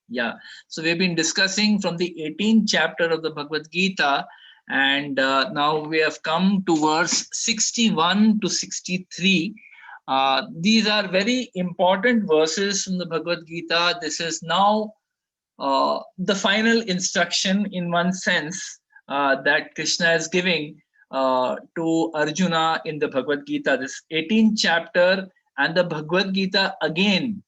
Yeah. So we've been discussing from the 18th chapter of the Bhagavad Gita, and now we have come to verse 61 to 63. These are very important verses from the Bhagavad Gita. This is now the final instruction, in one sense, that Krishna is giving to Arjuna in the Bhagavad Gita. This 18th chapter and the Bhagavad Gita again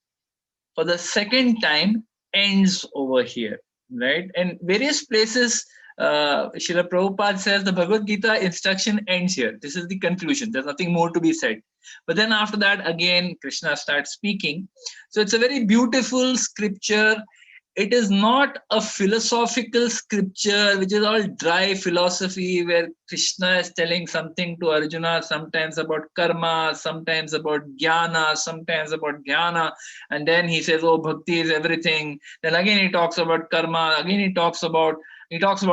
for the second time ends over here, right? And various places, Srila Prabhupada says the Bhagavad Gita instruction ends here. This is the conclusion. There's nothing more to be said. But then after that, again, Krishna starts speaking. So it's a very beautiful scripture. It is not a philosophical scripture which is all dry philosophy where Krishna is telling something to Arjuna, sometimes about karma, sometimes about jnana, sometimes about jnana, and then he says, oh, bhakti is everything. Then again he talks about karma, again he talks about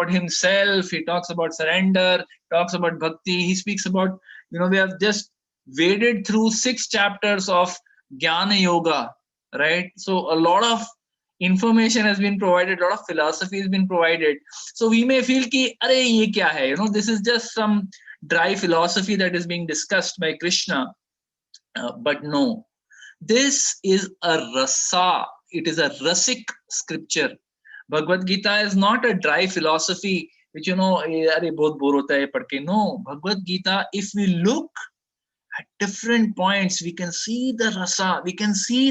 himself, he talks about surrender, talks about bhakti, he speaks about, we have just waded through 6 chapters of jnana yoga, right? So a lot of information has been provided, a lot of philosophy has been provided. So we may feel ki, are ye kya hai? This is just some dry philosophy that is being discussed by Krishna. But no, this is a rasa. It is a rasic scripture. Bhagavad Gita is not a dry philosophy which, are bahut bore hota hai padke. No, Bhagavad Gita, if we look at different points, we can see the rasa, we can see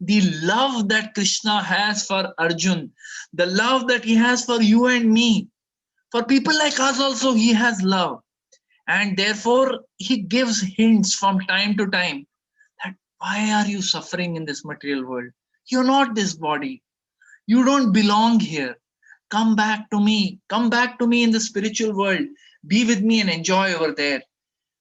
the love that Krishna has for Arjun, the love that he has for you and me. For people like us also, he has love. And therefore, he gives hints from time to time that why are you suffering in this material world? You're not this body. You don't belong here. Come back to me. Come back to me in the spiritual world. Be with me and enjoy over there.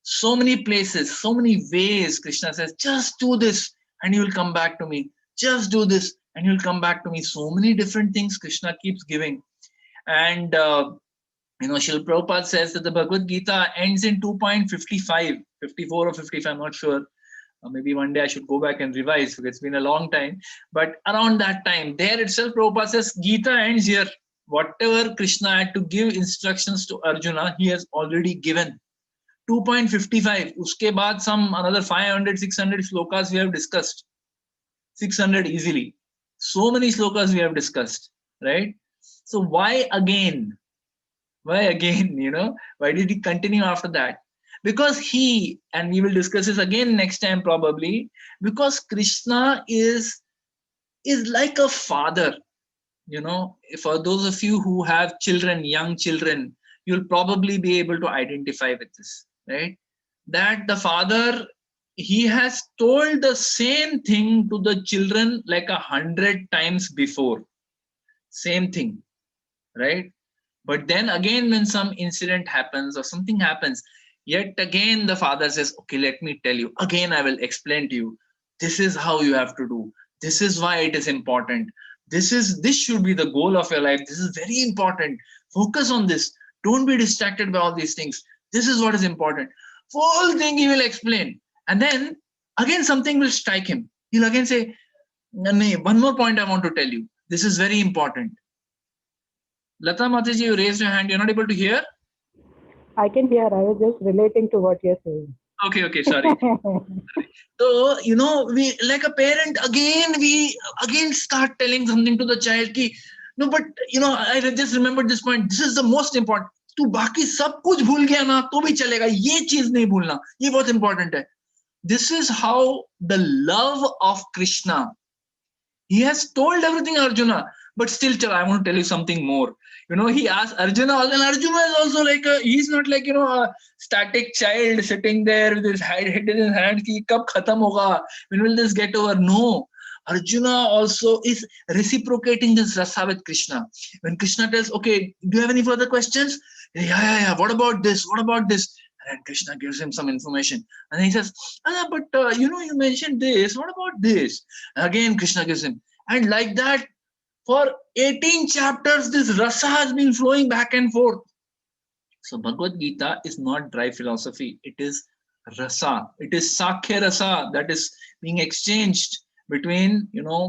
So many places, so many ways, Krishna says, just do this and you will come back to me. Just do this and you'll come back to me. So many different things Krishna keeps giving. And, Srila Prabhupada says that the Bhagavad Gita ends in 2.55, 54 or 55, I'm not sure. Maybe one day I should go back and revise because it's been a long time. But around that time, there itself, Prabhupada says, Gita ends here. Whatever Krishna had to give instructions to Arjuna, he has already given. 2.55, uske baad some another 500, 600 slokas we have discussed. 600 easily. So many slokas we have discussed, right? So why again? Why again? Why did he continue after that? Because he, and we will discuss this again next time probably, because Krishna is like a father. For those of you who have children, young children, you'll probably be able to identify with this, right? That the father, he has told the same thing to the children like 100 times before. Same thing, right? But then again, when some incident happens or something happens, yet again the father says, okay, let me tell you. Again, I will explain to you. This is how you have to do. This is why it is important. This should be the goal of your life. This is very important. Focus on this. Don't be distracted by all these things. This is what is important. Full thing he will explain. And then again something will strike him. He'll again say, one more point I want to tell you. This is very important. Lata Mataji, you raised your hand. You're not able to hear? I can hear. I was just relating to what you're saying. Okay, sorry. So, we like a parent, we again start telling something to the child ki, no, but I just remembered this point. This is the most important. तू बाकी सब कुछ भूल गया ना तो भी चलेगा, ये चीज नहीं भूलना, ये बहुत important है. This is how the love of Krishna. He has told everything Arjuna, but still, I want to tell you something more. He asked Arjuna, and Arjuna is also like he's not like a static child sitting there with his head in his hand. Ki kab khatam hoga? When will this get over? No. Arjuna also is reciprocating this rasa with Krishna. When Krishna tells, okay, do you have any further questions? Yeah. What about this? What about this? And Krishna gives him some information. And he says, but you mentioned this. What about this? And again, Krishna gives him. And like that, for 18 chapters, this rasa has been flowing back and forth. So Bhagavad Gita is not dry philosophy. It is rasa. It is sakhya rasa that is being exchanged. between,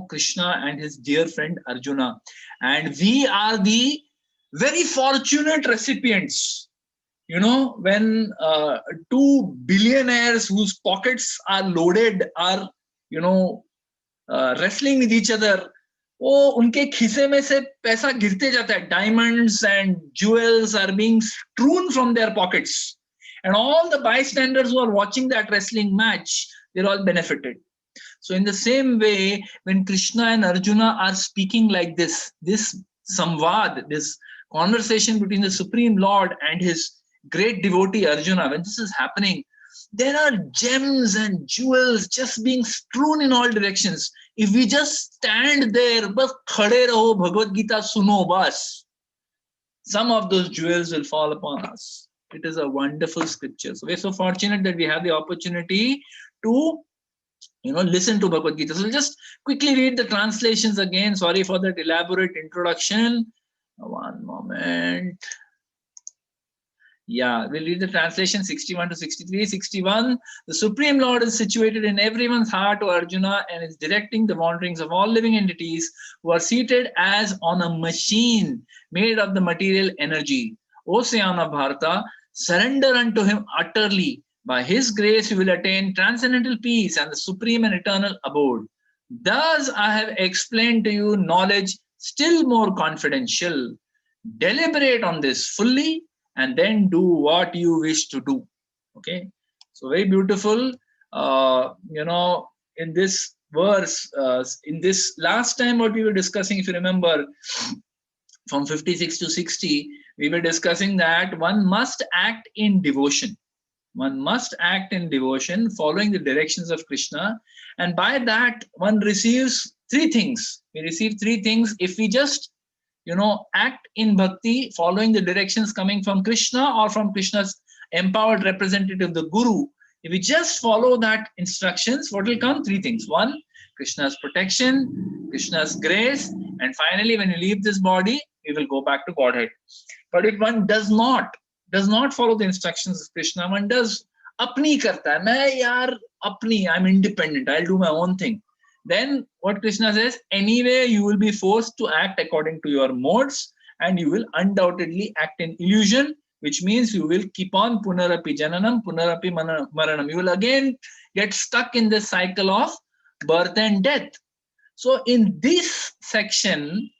Krishna and his dear friend Arjuna. And we are the very fortunate recipients. When two billionaires whose pockets are loaded are, wrestling with each other, वो उनके खिसे में से पैसा गिरते जाता है. Diamonds and jewels are being strewn from their pockets, and all the bystanders who are watching that wrestling match, they're all benefited. So in the same way, when Krishna and Arjuna are speaking like this samvad, this conversation between the Supreme Lord and his great devotee Arjuna, when this is happening, there are gems and jewels just being strewn in all directions. If we just stand there, bas khade raho, Bhagavad Gita suno bas, some of those jewels will fall upon us. It is a wonderful scripture. So we're so fortunate that we have the opportunity to listen to Bhagavad Gita. So we'll just quickly read the translations again. Sorry for that elaborate introduction. One moment. Yeah, we'll read the translation 61 to 63. 61, the Supreme Lord is situated in everyone's heart, O Arjuna, and is directing the wanderings of all living entities who are seated as on a machine made of the material energy. O Sayana Bharata, surrender unto him utterly. By his grace you will attain transcendental peace and the supreme and eternal abode. Thus I have explained to you knowledge still more confidential. Deliberate on this fully and then do what you wish to do. Okay, so very beautiful. In this verse, in this last time what we were discussing, if you remember, from 56 to 60, we were discussing that one must act in devotion. One must act in devotion, following the directions of Krishna. And by that, one receives three things. We receive three things if we just, act in bhakti, following the directions coming from Krishna or from Krishna's empowered representative, the Guru. If we just follow that instructions, what will come? Three things. One, Krishna's protection, Krishna's grace, and finally, when you leave this body, we will go back to Godhead. But if one does not follow the instructions of Krishna, one does apni karta hai, I'm independent, I'll do my own thing. Then what Krishna says, anyway, you will be forced to act according to your modes, and you will undoubtedly act in illusion, which means you will keep on punarapi jananam, punarapi maranam. You will again get stuck in the cycle of birth and death. So in this section,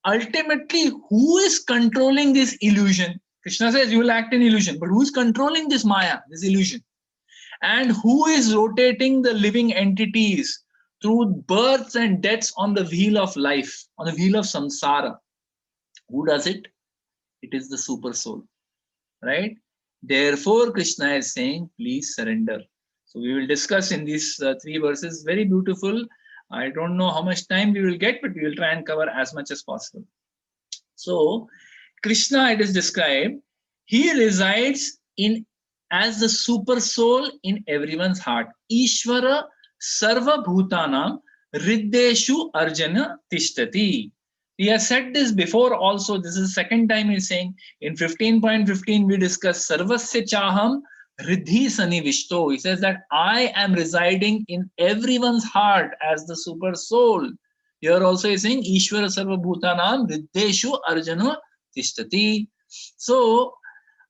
ultimately, who is controlling this illusion? Krishna says you will act in illusion, but who is controlling this maya, this illusion? And who is rotating the living entities through births and deaths on the wheel of life, on the wheel of samsara? Who does it? It is the super soul, right? Therefore, Krishna is saying, please surrender. So we will discuss in these three verses, very beautiful. I don't know how much time we will get, but we will try and cover as much as possible. So Krishna, it is described, he resides as the super soul in everyone's heart. Ishvara sarva bhutanam riddeshu arjana tishtati. He has said this before also. This is the second time he's saying. In 15.15 we discussed sarvasya chaham riddhi sanivishto. He says that I am residing in everyone's heart as the super soul. Here also he's saying Ishvara sarva bhutanam riddeshu arjana tishtati. So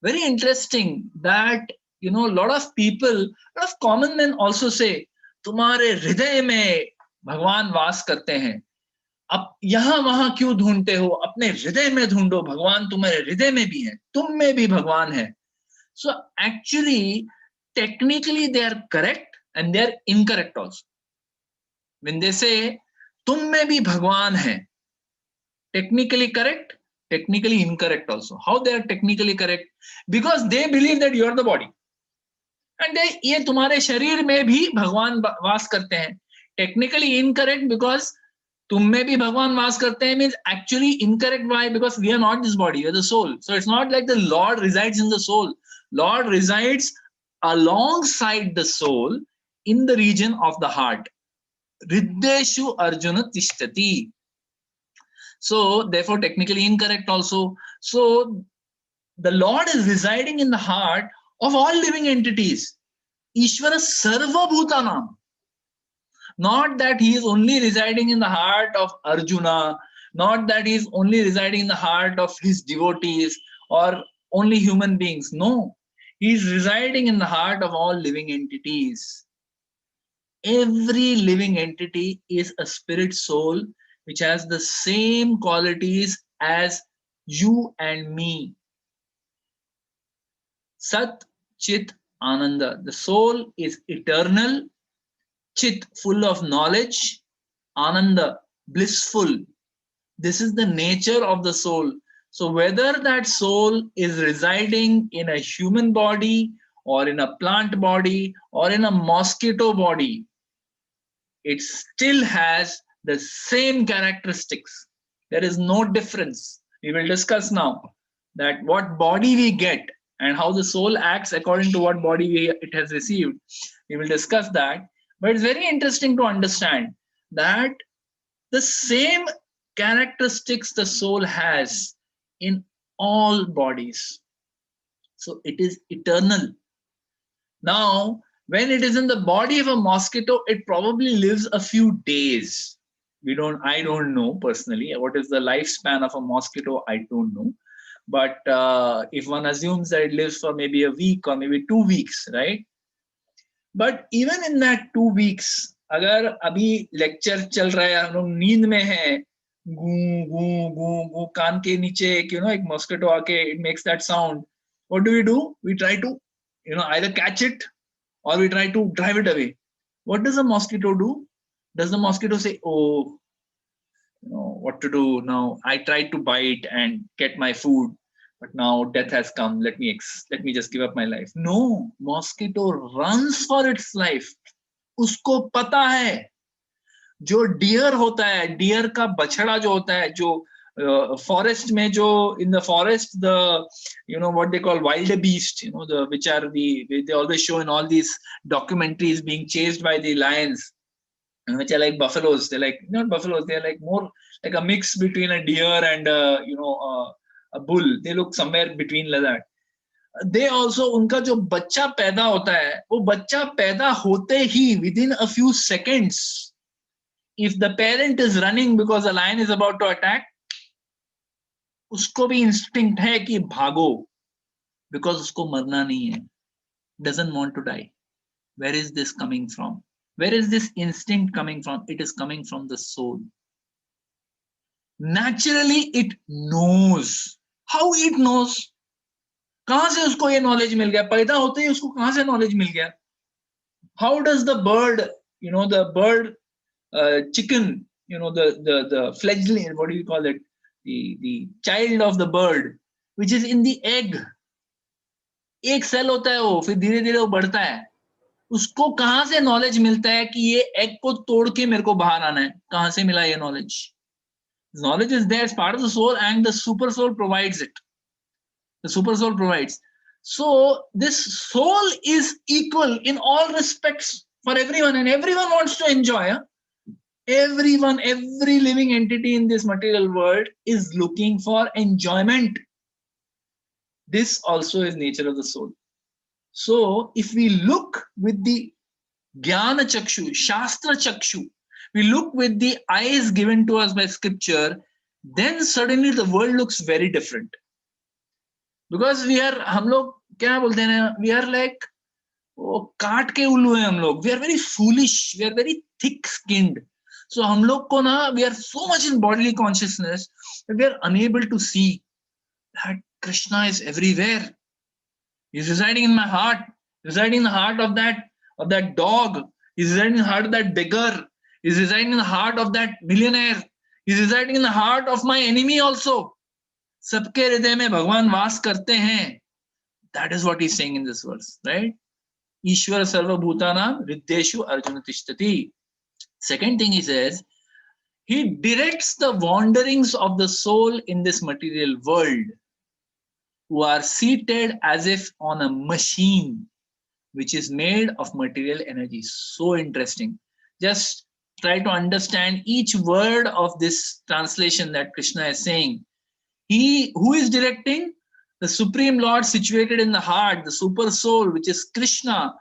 very interesting that a lot of people, a lot of common men also say, तुम्हारे हृदय में भगवान वास करते हैं, अब यहाँ वहां क्यों ढूंढते हो, अपने हृदय में ढूंढो, भगवान तुम्हारे हृदय में भी है, तुम में भी भगवान है. So actually, technically they are correct and they are incorrect also. When they say तुम में भी भगवान है, technically correct, technically incorrect also. How they are technically correct? Because they believe that you are the body. And ये तुम्हारे शरीर में भी भगवान वास करते हैं. Technically incorrect because तुम में भी भगवान वास करते हैं means actually incorrect. Why? Because we are not this body, we are the soul. So it's not like the Lord resides in the soul. Lord resides alongside the soul in the region of the heart. Riddeshu Arjuna tishtati. So therefore technically incorrect also. So the Lord is residing in the heart of all living entities. Ishvara sarva bhutanam. Not that he is only residing in the heart of Arjuna, not that he is only residing in the heart of his devotees or only human beings. No, he is residing in the heart of all living entities. Every living entity is a spirit soul which has the same qualities as you and me. Sat, Chit, Ananda. The soul is eternal, Chit, full of knowledge, Ananda, blissful. This is the nature of the soul. So whether that soul is residing in a human body or in a plant body or in a mosquito body, it still has the same characteristics. There is no difference. We will discuss now that what body we get and how the soul acts according to what body it has received. We will discuss that. But it's very interesting to understand that the same characteristics the soul has in all bodies. So it is eternal. Now, when it is in the body of a mosquito, it probably lives a few days. I don't know personally what is the lifespan of a mosquito. I don't know. But if one assumes that it lives for maybe a week or maybe 2 weeks, right? But even in that 2 weeks, अगर अभी lecture चल रहा है, हम लोग नींद में हैं, गू गू गू गू कान के नीचे एक मॉस्किटो आके it makes that sound. What do? We try to either catch it or we try to drive it away. What does a mosquito do? Does the mosquito say, oh, what to do now? I tried to bite and get my food, but now death has come. Let me just give up my life. No, mosquito runs for its life. उसको पता है जो dear होता है, dear का बछड़ा जो होता है, जो फॉरेस्ट में, जो in the forest, the what they call wild beast, the which are they always show in all these documentaries being chased by the lions, which are like buffaloes. They're like not buffaloes, they're like more like a mix between a deer and a bull. They look somewhere between like that. They also, उनका जो बच्चा पैदा होता है, वो बच्चा पैदा होते ही within a few seconds, if the parent is running because the lion is about to attack, उसको भी instinct है कि भागो, because उसको मरना नहीं है, doesn't want to die. Where is this coming from? Where is this instinct coming from? It is coming from the soul. Naturally, it knows. How it knows? कहां से उसको ये knowledge मिल गया? पैदा होते ही उसको कहां से knowledge मिल गया? How does the bird, chicken, the fledgling, what do you call it? The child of the bird, which is in the egg. एक सेल होता है वो, फिर धीरे धीरे वो बढ़ता है. उसको कहां से नॉलेज मिलता है कि ये एग को तोड़ के मेरे को बाहर आना है? कहां से मिला ये knowledge? Knowledge is there as part of the soul, and the super soul provides it. The super soul provides. So this soul is equal in all respects for everyone, and everyone wants to enjoy. Everyone, every living entity in this material world is looking for enjoyment. This also is nature of the soul. So if we look with the Jnana Chakshu, Shastra Chakshu, we look with the eyes given to us by scripture, then suddenly the world looks very different. Because हम लोग क्या बोलते हैं, we are like काट के उल्लू हैं हम लोग. We are very foolish, we are very thick skinned. So हम लोग को ना, we are so much in bodily consciousness that we are unable to see that Krishna is everywhere. He's residing in my heart, residing in the heart of that dog. He's residing in the heart of that beggar. He's residing in the heart of that millionaire. He's residing in the heart of my enemy also. सबके हृदय में भगवान वास करते हैं. That is what he's saying in this verse, right? Ishwara sarva bhutanam riddeshu arjuna tishtati. Second thing he says, he directs the wanderings of the soul in this material world, who are seated as if on a machine which is made of material energy. So interesting. Just try to understand each word of this translation that Krishna is saying. He who is directing? The Supreme Lord situated in the heart, the super soul, which is Krishna.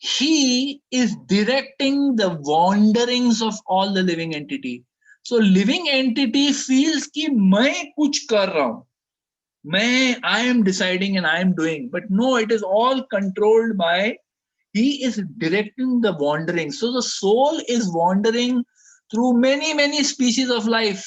he is directing the wanderings of all the living entity. So living entity feels कि मैं कुछ कर रहा हूं, I am deciding and I am doing, but no, it is all controlled by, he is directing the wandering. So the soul is wandering through many species of life,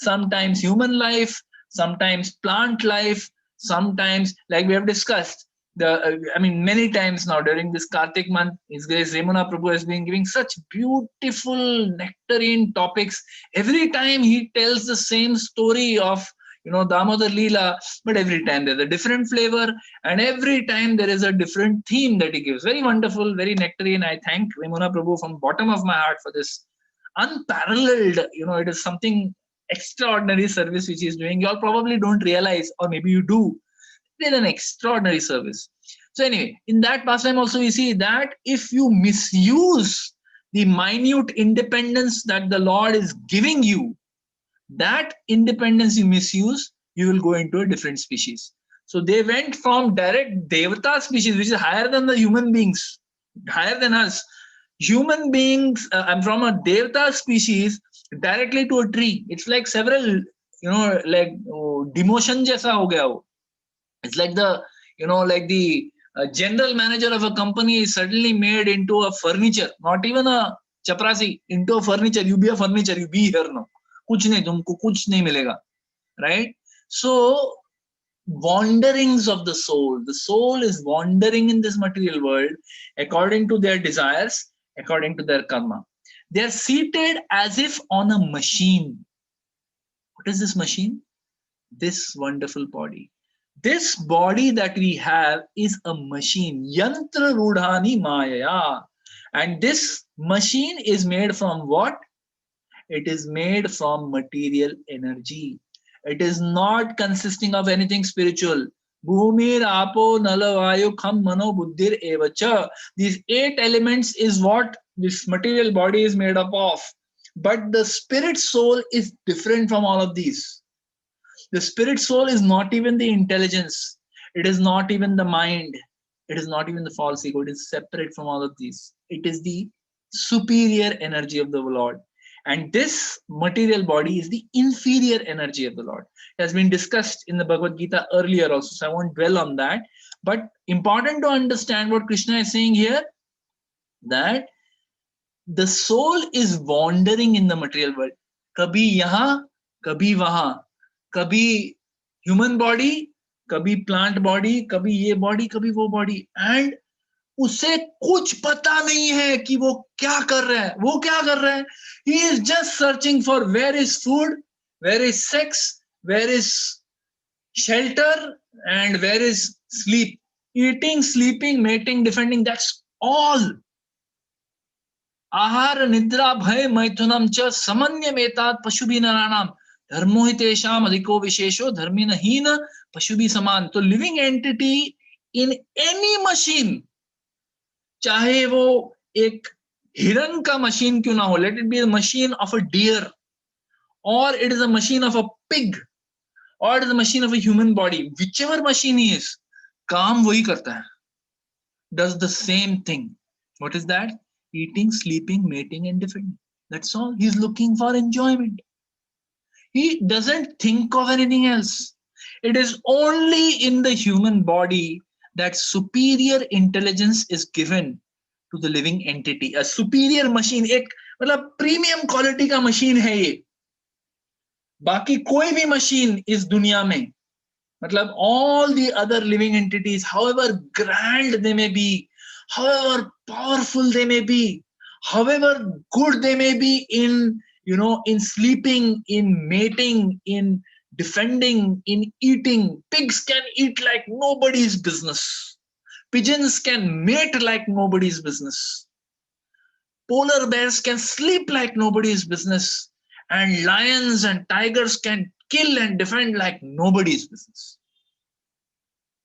sometimes human life, sometimes plant life, sometimes, like we have discussed, many times now during this Kartik month, His Grace Remuna Prabhu has been giving such beautiful nectarine topics. Every time he tells the same story of, Damodar Leela, but every time there's a different flavor and every time there is a different theme that he gives. Very wonderful, very nectarine. I thank Remuna Prabhu from bottom of my heart for this unparalleled, it is something extraordinary service which he's doing. You all probably don't realize, or maybe you do. It is an extraordinary service. So anyway, in that pastime also we see that if you misuse the minute independence that the Lord is giving you, that independence you misuse, you will go into a different species. So they went from direct Devata species, which is higher than the human beings, higher than us. Human beings, I'm from a Devata species directly to a tree. It's like several, like demotion jaisa ho gaya ho. It's like the general manager of a company is suddenly made into a furniture, not even a chaprasi, into a furniture. You be a furniture, you be here now. कुछ नहीं, तुमको कुछ नहीं मिलेगा, right? So wanderings of the soul is wandering in this material world according to their desires, according to their karma. They are seated as if on a machine. What is this machine? This wonderful body. This body that we have is a machine. Yantra rudhani maya. And this machine is made from what? It is made from material energy. It is not consisting of anything spiritual. Bhumir, Apo, Nala, Vayu, Kham, Mano, Buddhir, Evacha. These 8 elements is what this material body is made up of. But the spirit soul is different from all of these. The spirit soul is not even the intelligence. It is not even the mind. It is not even the false ego. It is separate from all of these. It is the superior energy of the Lord. And this material body is the inferior energy of the Lord. It has been discussed in the Bhagavad Gita earlier also, so I won't dwell on that. But important to understand what Krishna is saying here, that the soul is wandering in the material world. Kabhi yahan, kabhi wahan. Kabhi human body, kabhi plant body, kabhi ye body, kabhi wo body. And उसे कुछ पता नहीं है कि वो क्या कर रहा है. वो क्या कर रहा है? He is just searching for where is food, where is sex, where is shelter, and where is sleep. Eating, sleeping, mating, defending, that's all. आहार निद्रा भय मैथुनम च समन्यमेतात पशुभि नराणाम धर्मो हि तेषाम अधिको विशेषो धर्मिण हीन पशुभि समान. तो living entity in any machine, चाहे वो एक हिरन का मशीन क्यों ना हो, let it be a machine of a deer, और it is a machine of a pig, और it is a machine of a human body, whichever machine is, काम वही करता है, does the same thing. What is that? Eating, sleeping, mating, and defending. That's all. He's looking for enjoyment. He doesn't think of anything else. It is only in the human body that superior intelligence is given to the living entity. A superior machine, एक मतलब premium quality का machine है ये. बाकी कोई भी machine इस दुनिया में, मतलब all the other living entities, however grand they may be, however powerful they may be, however good they may be in, in sleeping, in mating, in defending, in eating. Pigs can eat like nobody's business. Pigeons can mate like nobody's business. Polar bears can sleep like nobody's business. And lions and tigers can kill and defend like nobody's business.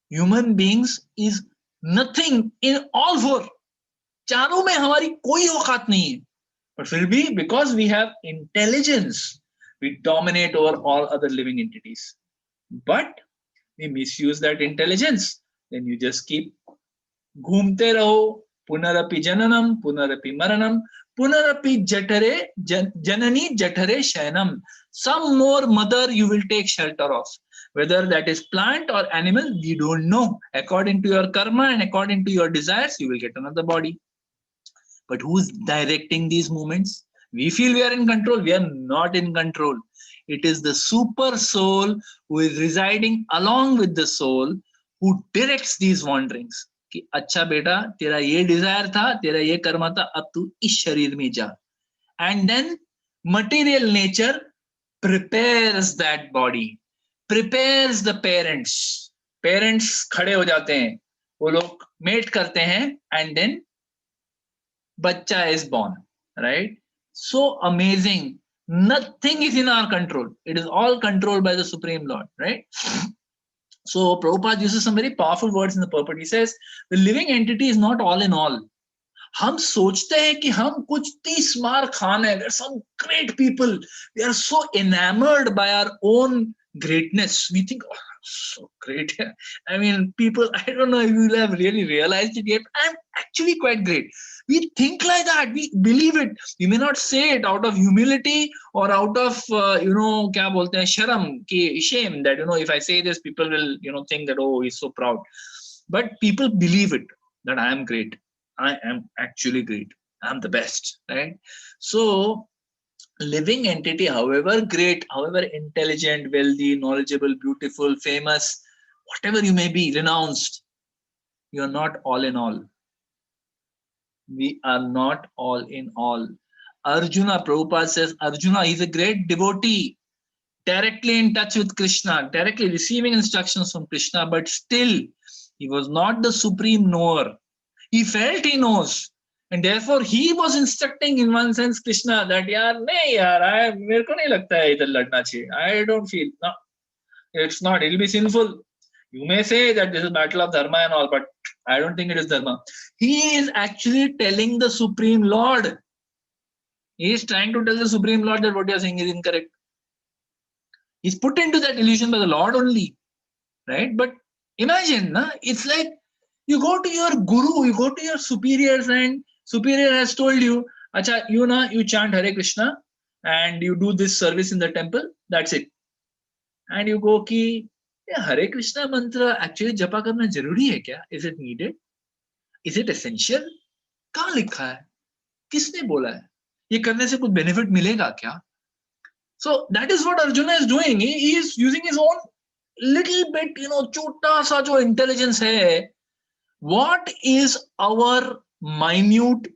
Human beings is nothing in all four. चारों में हमारी कोई औकात नहीं है, but फिर भी because we have intelligence, we dominate over all other living entities. But we misuse that intelligence, then you just keep घूमते रहो, Punarapi jananam, punarapi maranam, punarapi jatare janani jatare shayanam. Some more mother you will take shelter of. Whether that is plant or animal, we don't know. According to your karma and according to your desires, you will get another body. But who's directing these movements? We feel we are in control. We are not in control. It is the super soul who is residing along with the soul who directs these wanderings. कि अच्छा बेटा तेरा ये Dzire था, तेरा ये कर्म था, अब तू इस शरीर में जा. And then material nature prepares that body, prepares the parents. Parents खड़े हो जाते हैं, वो लोग मेट करते हैं, and then bachcha is born, right? So amazing. Nothing is in our control. It is all controlled by the Supreme Lord, right? So Prabhupada uses some very powerful words in the purport. He says, the living entity is not all in all. हम सोचते हैं कि हम कुछ 30 मार खान है. There's some great people. We are so enamored by our own greatness. We think, oh, so great. I mean, people, I don't know if you have really realized it yet. I'm actually quite great. We think like that. We believe it. We may not say it out of humility or out of, क्या बोलते हैं, शर्म, की shame that, if I say this, people will, think that, oh, he's so proud. But people believe it, that I am great. I am actually great. I'm the best, right? So, living entity, however great, however intelligent, wealthy, knowledgeable, beautiful, famous, whatever you may be, renounced, you're not all in all. We are not all in all. Arjuna, Prabhupada says, Arjuna, he's a great devotee, directly in touch with Krishna, directly receiving instructions from Krishna, but still, he was not the supreme knower. He felt he knows, and therefore he was instructing in one sense Krishna that मेरे को नहीं लगता है इधर लड़ना चाहिए. I don't feel, no, it's not, it'll be sinful. You may say that this is battle of dharma and all, but I don't think it is dharma. He is actually telling the Supreme Lord. He is trying to tell the Supreme Lord that what you are saying is incorrect. He's put into that illusion by the Lord only, right? But imagine, it's like, you go to your guru, you go to your superiors, and superior has told you, acha, you chant Hare Krishna and you do this service in the temple, that's it. And you go ki, Hare Krishna mantra actually japa karna zaruri hai kya? Is it needed? Is it essential? कहाँ लिखा है? किसने बोला है? ये करने से कुछ benefit मिलेगा क्या? So that is what Arjuna is doing. He is using his own little bit, छोटा सा जो intelligence है. What is our minute,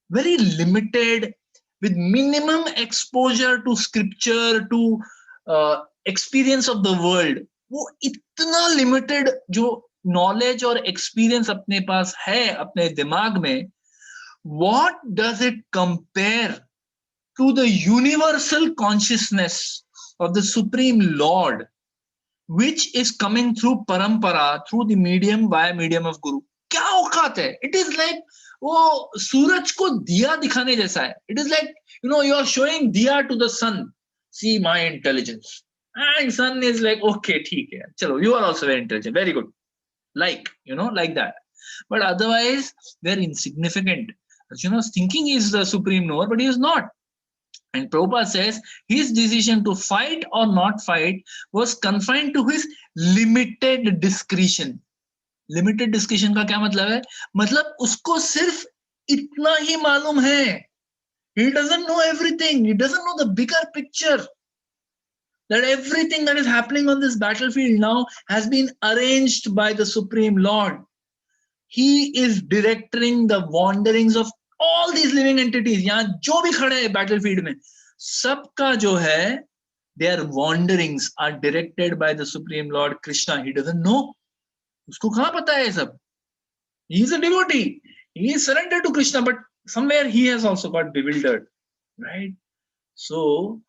very limited, with minimum exposure to scripture, to experience of the world, वो इतना limited जो knowledge और experience अपने पास है अपने दिमाग में, what does it compare to the universal consciousness of the Supreme Lord, which is coming through parampara, through the medium, via medium of Guru? क्या औकात है? It is like वो सूरज को दिया दिखाने जैसा है. It is like, you are showing diya to the sun. See my intelligence. And sun is like, okay, ठीक है, चलो, you are also very intelligent, very good. Like, like that. But otherwise, they're insignificant. Thinking he is the supreme knower, but he is not. And Prabhupada says his decision to fight or not fight was confined to his limited discretion. Limited discretion का क्या मतलब है? मतलब उसको सिर्फ इतना ही मालूम है. He doesn't know everything. He doesn't know the bigger picture. That everything that is happening on this battlefield now has been arranged by the Supreme Lord. He is directing the wanderings of all these living entities. यहाँ जो भी खड़े हैं battlefield में, सबका जो है, their wanderings are directed by the Supreme Lord Krishna. He doesn't know. उसको कहाँ पता है सब? He is a devotee. He is surrendered to Krishna, but somewhere he has also got bewildered, right? So,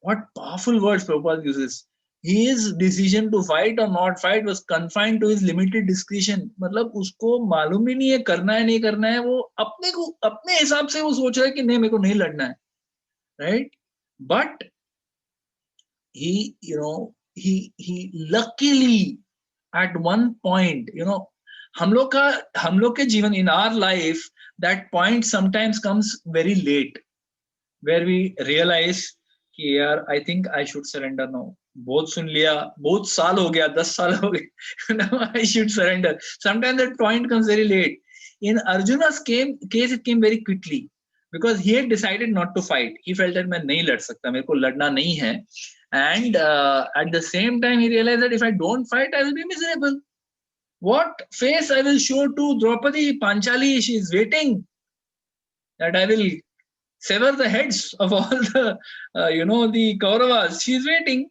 what powerful words Prabhupada uses. His decision to fight or not fight was confined to his limited discretion. मतलब उसको मालूम ही नहीं है करना है नहीं करना है. वो अपने हिसाब से वो सोच रहा है कि नहीं मेरे को नहीं लड़ना है, right? But he luckily at one point, हम लोग के जीवन, in our life, that point sometimes comes very late, where we realize कि यार I think I should surrender now. बहुत सुन लिया, बहुत साल हो गया, 10 साल हो गए, now I should surrender. Sometimes that point comes very late. In Arjuna's case it came very quickly because he had decided not to fight. He felt that मैं नहीं लड़ सकता, मेरे को लड़ना नहीं है, and at the same time he realized that if I don't fight I will be miserable. What face I will show to Draupadi, Panchali? She is waiting that I will sever the heads of all the, the Kauravas. She is waiting.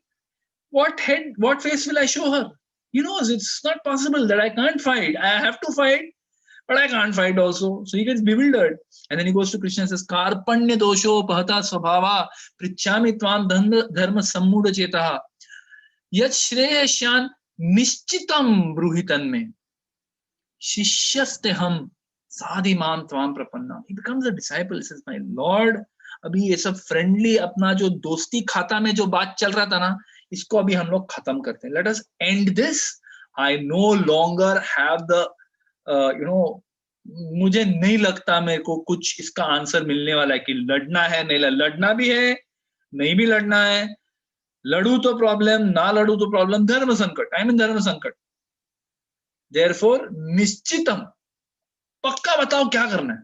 What face will I show her? He knows it's not possible, that I can't fight. I have to fight, but I can't fight also. So he gets bewildered. And then he goes to Krishna and says, Karpanya dosho pahata svabhava prichhami tvam dharma sammuda chetaha yat shreyasyan nishchitam bruhitan me शिष्यस्तेहम साधिमाम त्वाम प्रपन्ना. He becomes a disciple. He says, my Lord, अभी ये सब friendly अपना जो दोस्ती खाता में जो बात चल रहा था ना, इसको अभी हम लोग खत्म करते हैं. Let us end this. I no longer have the, मुझे नहीं लगता मेरे को कुछ इसका आंसर मिलने वाला है कि लड़ना है, नहीं लड़ना भी है, नहीं भी लड़ना है, लड़ू तो प्रॉब्लम, ना लड़ू तो प्रॉब्लम, धर्म संकट, आई मीन धर्म संकट. Therefore, निश्चितम, पक्का बताओ क्या करना है.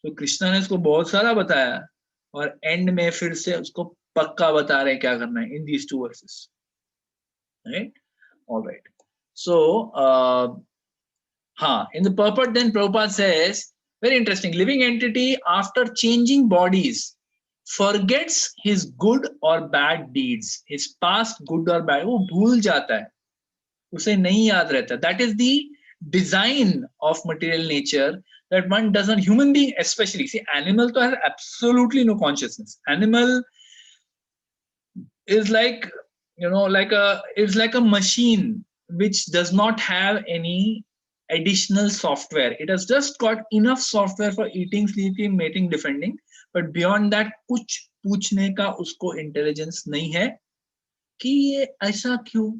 तो कृष्णा ने उसको बहुत सारा बताया और एंड में फिर से उसको पक्का बता रहे हैं क्या करना है in these two verses. Right? All right. So, in the purport then Prabhupada says, very interesting, living entity after changing bodies forgets his good or bad deeds, his past good or bad, वो भूल जाता है, उसे नहीं याद रहता. That is the design of material nature, that one doesn't, human being especially, see, animal to has absolutely no consciousness. Animal is like, it's like a machine which does not have any additional software. It has just got enough software for eating, sleeping, mating, defending, but beyond that कुछ पूछने का उसको intelligence नहीं है कि ये ऐसा क्यों.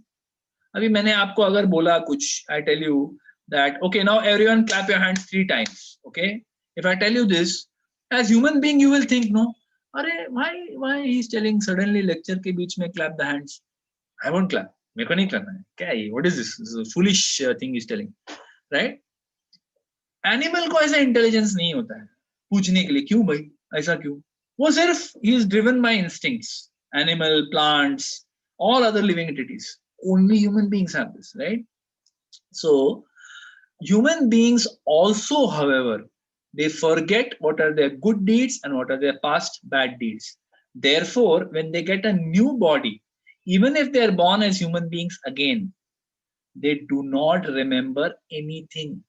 अभी मैंने आपको अगर बोला कुछ, I tell you that, okay, now everyone clap your hands 3 times. Okay, if I tell you this, as human being you will think, no, अरे why he's telling suddenly lecture के बीच में clap the hands. I won't clap, मेरे को नहीं करना है, क्या है, what is this? This is a foolish thing he's telling, right? Animal को ऐसा intelligence नहीं होता है पूछने के लिए क्यों भाई, ऐसा क्यों. वो सिर्फ he is driven by instincts. Animal, plants, all other living entities. Only human beings have this, right? So human beings also, however, they forget what are their good deeds and what are their past bad deeds. Therefore, when they get a new body, even if they are born as human beings again, they do not remember anything.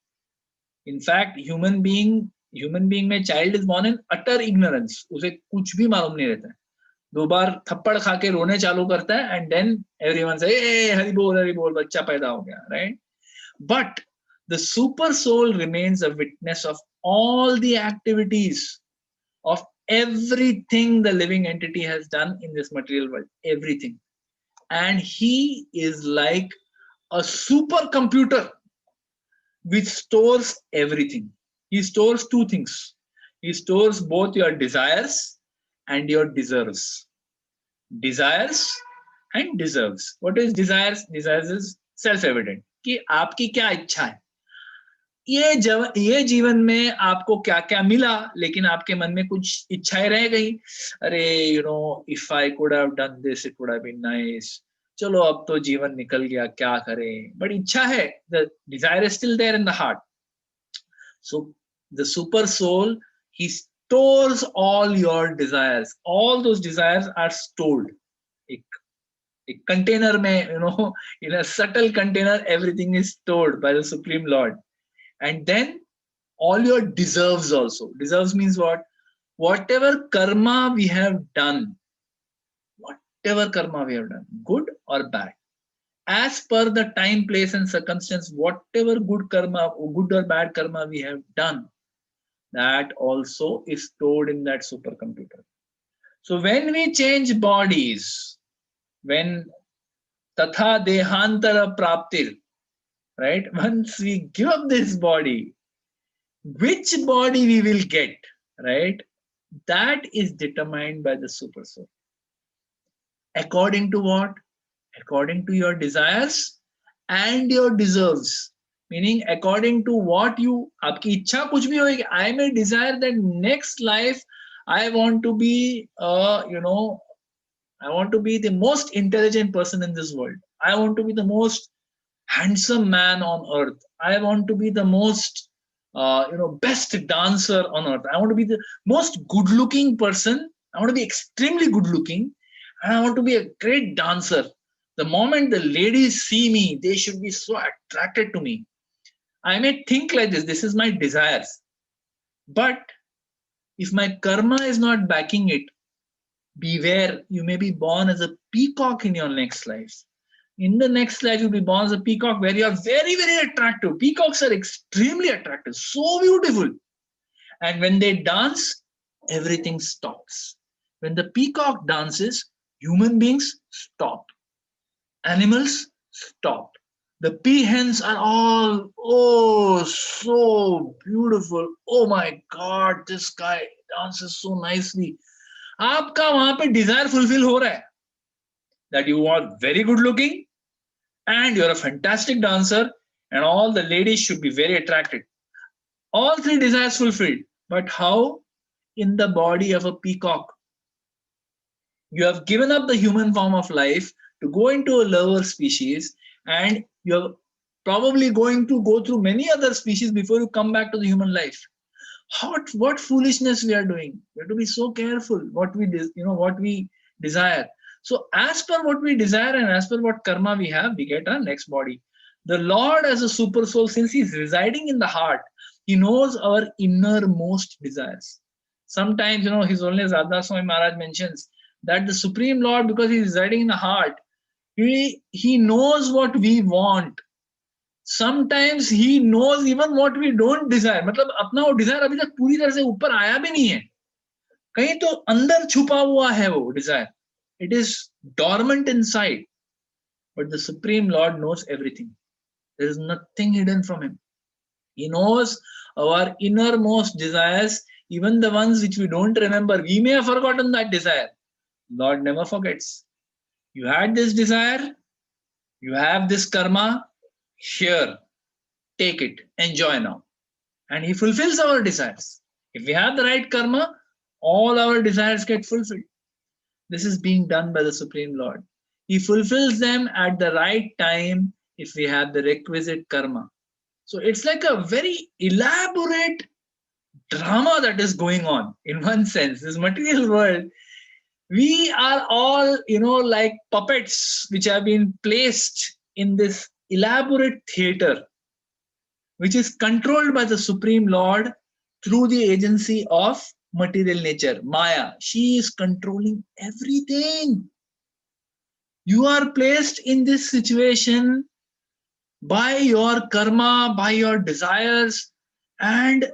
In fact, human being में child is born in utter ignorance. उसे कुछ भी मालूम नहीं रहता है. 2 बार थप्पड़ खा के रोने चालू करता है and then everyone say, hey, Hari बोल, बच्चा पैदा हो गया, right? But the super soul remains a witness of all the activities of everything the living entity has done in this material world, everything. And he is like a supercomputer which stores everything. He stores 2 things. He stores both your desires and your deserves. Desires and deserves. What is desires? Desires is self-evident. कि आपकी क्या इच्छा है, ये जीवन में आपको क्या क्या मिला, लेकिन आपके मन में कुछ इच्छाएं रह गई. अरे if I could have done this, it would have been nice. चलो अब तो जीवन निकल गया, क्या करें, बट इच्छा है, the desire is still there in the heart. So the super soul, he stores all your desires. All those desires are stored. A container में, in a subtle container, everything is stored by the Supreme Lord. And then all your deserves also. Deserves means what? Whatever karma we have done, good or bad, as per the time, place and circumstance, whatever good or bad karma we have done, that also is stored in that supercomputer. So when we change bodies, when tatha dehantara praptir, right? Once we give up this body, which body we will get, right? That is determined by the super soul. According to what? According to your desires and your deserves. Meaning according to what you, आपकी इच्छा कुछ भी होगी. I may desire that next life I want to be, I want to be the most intelligent person in this world. I want to be the most handsome man on earth. I want to be the most, best dancer on earth. I want to be the most good-looking person. I want to be extremely good-looking, and I want to be a great dancer. The moment the ladies see me, they should be so attracted to me. I may think like this. This is my desires, but if my karma is not backing it, beware. You may be born as a peacock in your next life. In the next life, you'll be born as a peacock where you are very, very attractive. Peacocks are extremely attractive, so beautiful. And when they dance, everything stops. When the peacock dances, human beings stop. Animals stop. The peahens are all, oh, so beautiful. Oh my God, this guy dances so nicely. आपका वहां पे desire fulfill हो रहा है. That you are very good looking, and you're a fantastic dancer, and all the ladies should be very attracted. All three desires fulfilled. But how? In the body of a peacock. You have given up the human form of life to go into a lower species, and you're probably going to go through many other species before you come back to the human life. What foolishness we are doing. We have to be so careful what we desire. So as per what we desire and as per what karma we have, we get our next body. The Lord as a super soul, since he's residing in the heart, he knows our innermost desires. Sometimes, His Holiness Radha Swami Maharaj mentions that the Supreme Lord, because he is residing in the heart, he knows what we want. Sometimes he knows even what we don't desire. मतलब अपना वो desire अभी तक पूरी तरह से ऊपर आया भी नहीं है. कहीं तो अंदर छुपा हुआ है वो desire. It is dormant inside. But the Supreme Lord knows everything. There is nothing hidden from him. He knows our innermost desires, even the ones which we don't remember. We may have forgotten that desire. Lord never forgets. You had this desire, you have this karma, here, take it, enjoy now. And he fulfills our desires. If we have the right karma, all our desires get fulfilled. This is being done by the Supreme Lord. He fulfills them at the right time if we have the requisite karma. So it's like a very elaborate drama that is going on in one sense. This material world, we are all, like puppets which have been placed in this elaborate theater, which is controlled by the Supreme Lord through the agency of material nature, Maya. She is controlling everything. You are placed in this situation by your karma, by your desires, and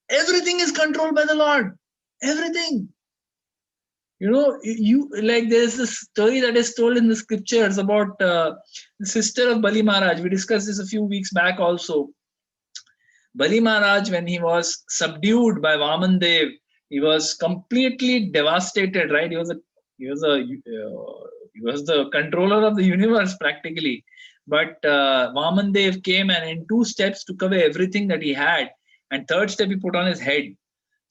everything is controlled by the Lord. Everything. There's this story that is told in the scriptures about the sister of Bali Maharaj. We discussed this a few weeks back also. Bali Maharaj, when he was subdued by Vaman Dev, he was completely devastated, right? He was the controller of the universe practically. But Vaman Dev came and in 2 steps took away everything that he had, and 3rd step he put on his head.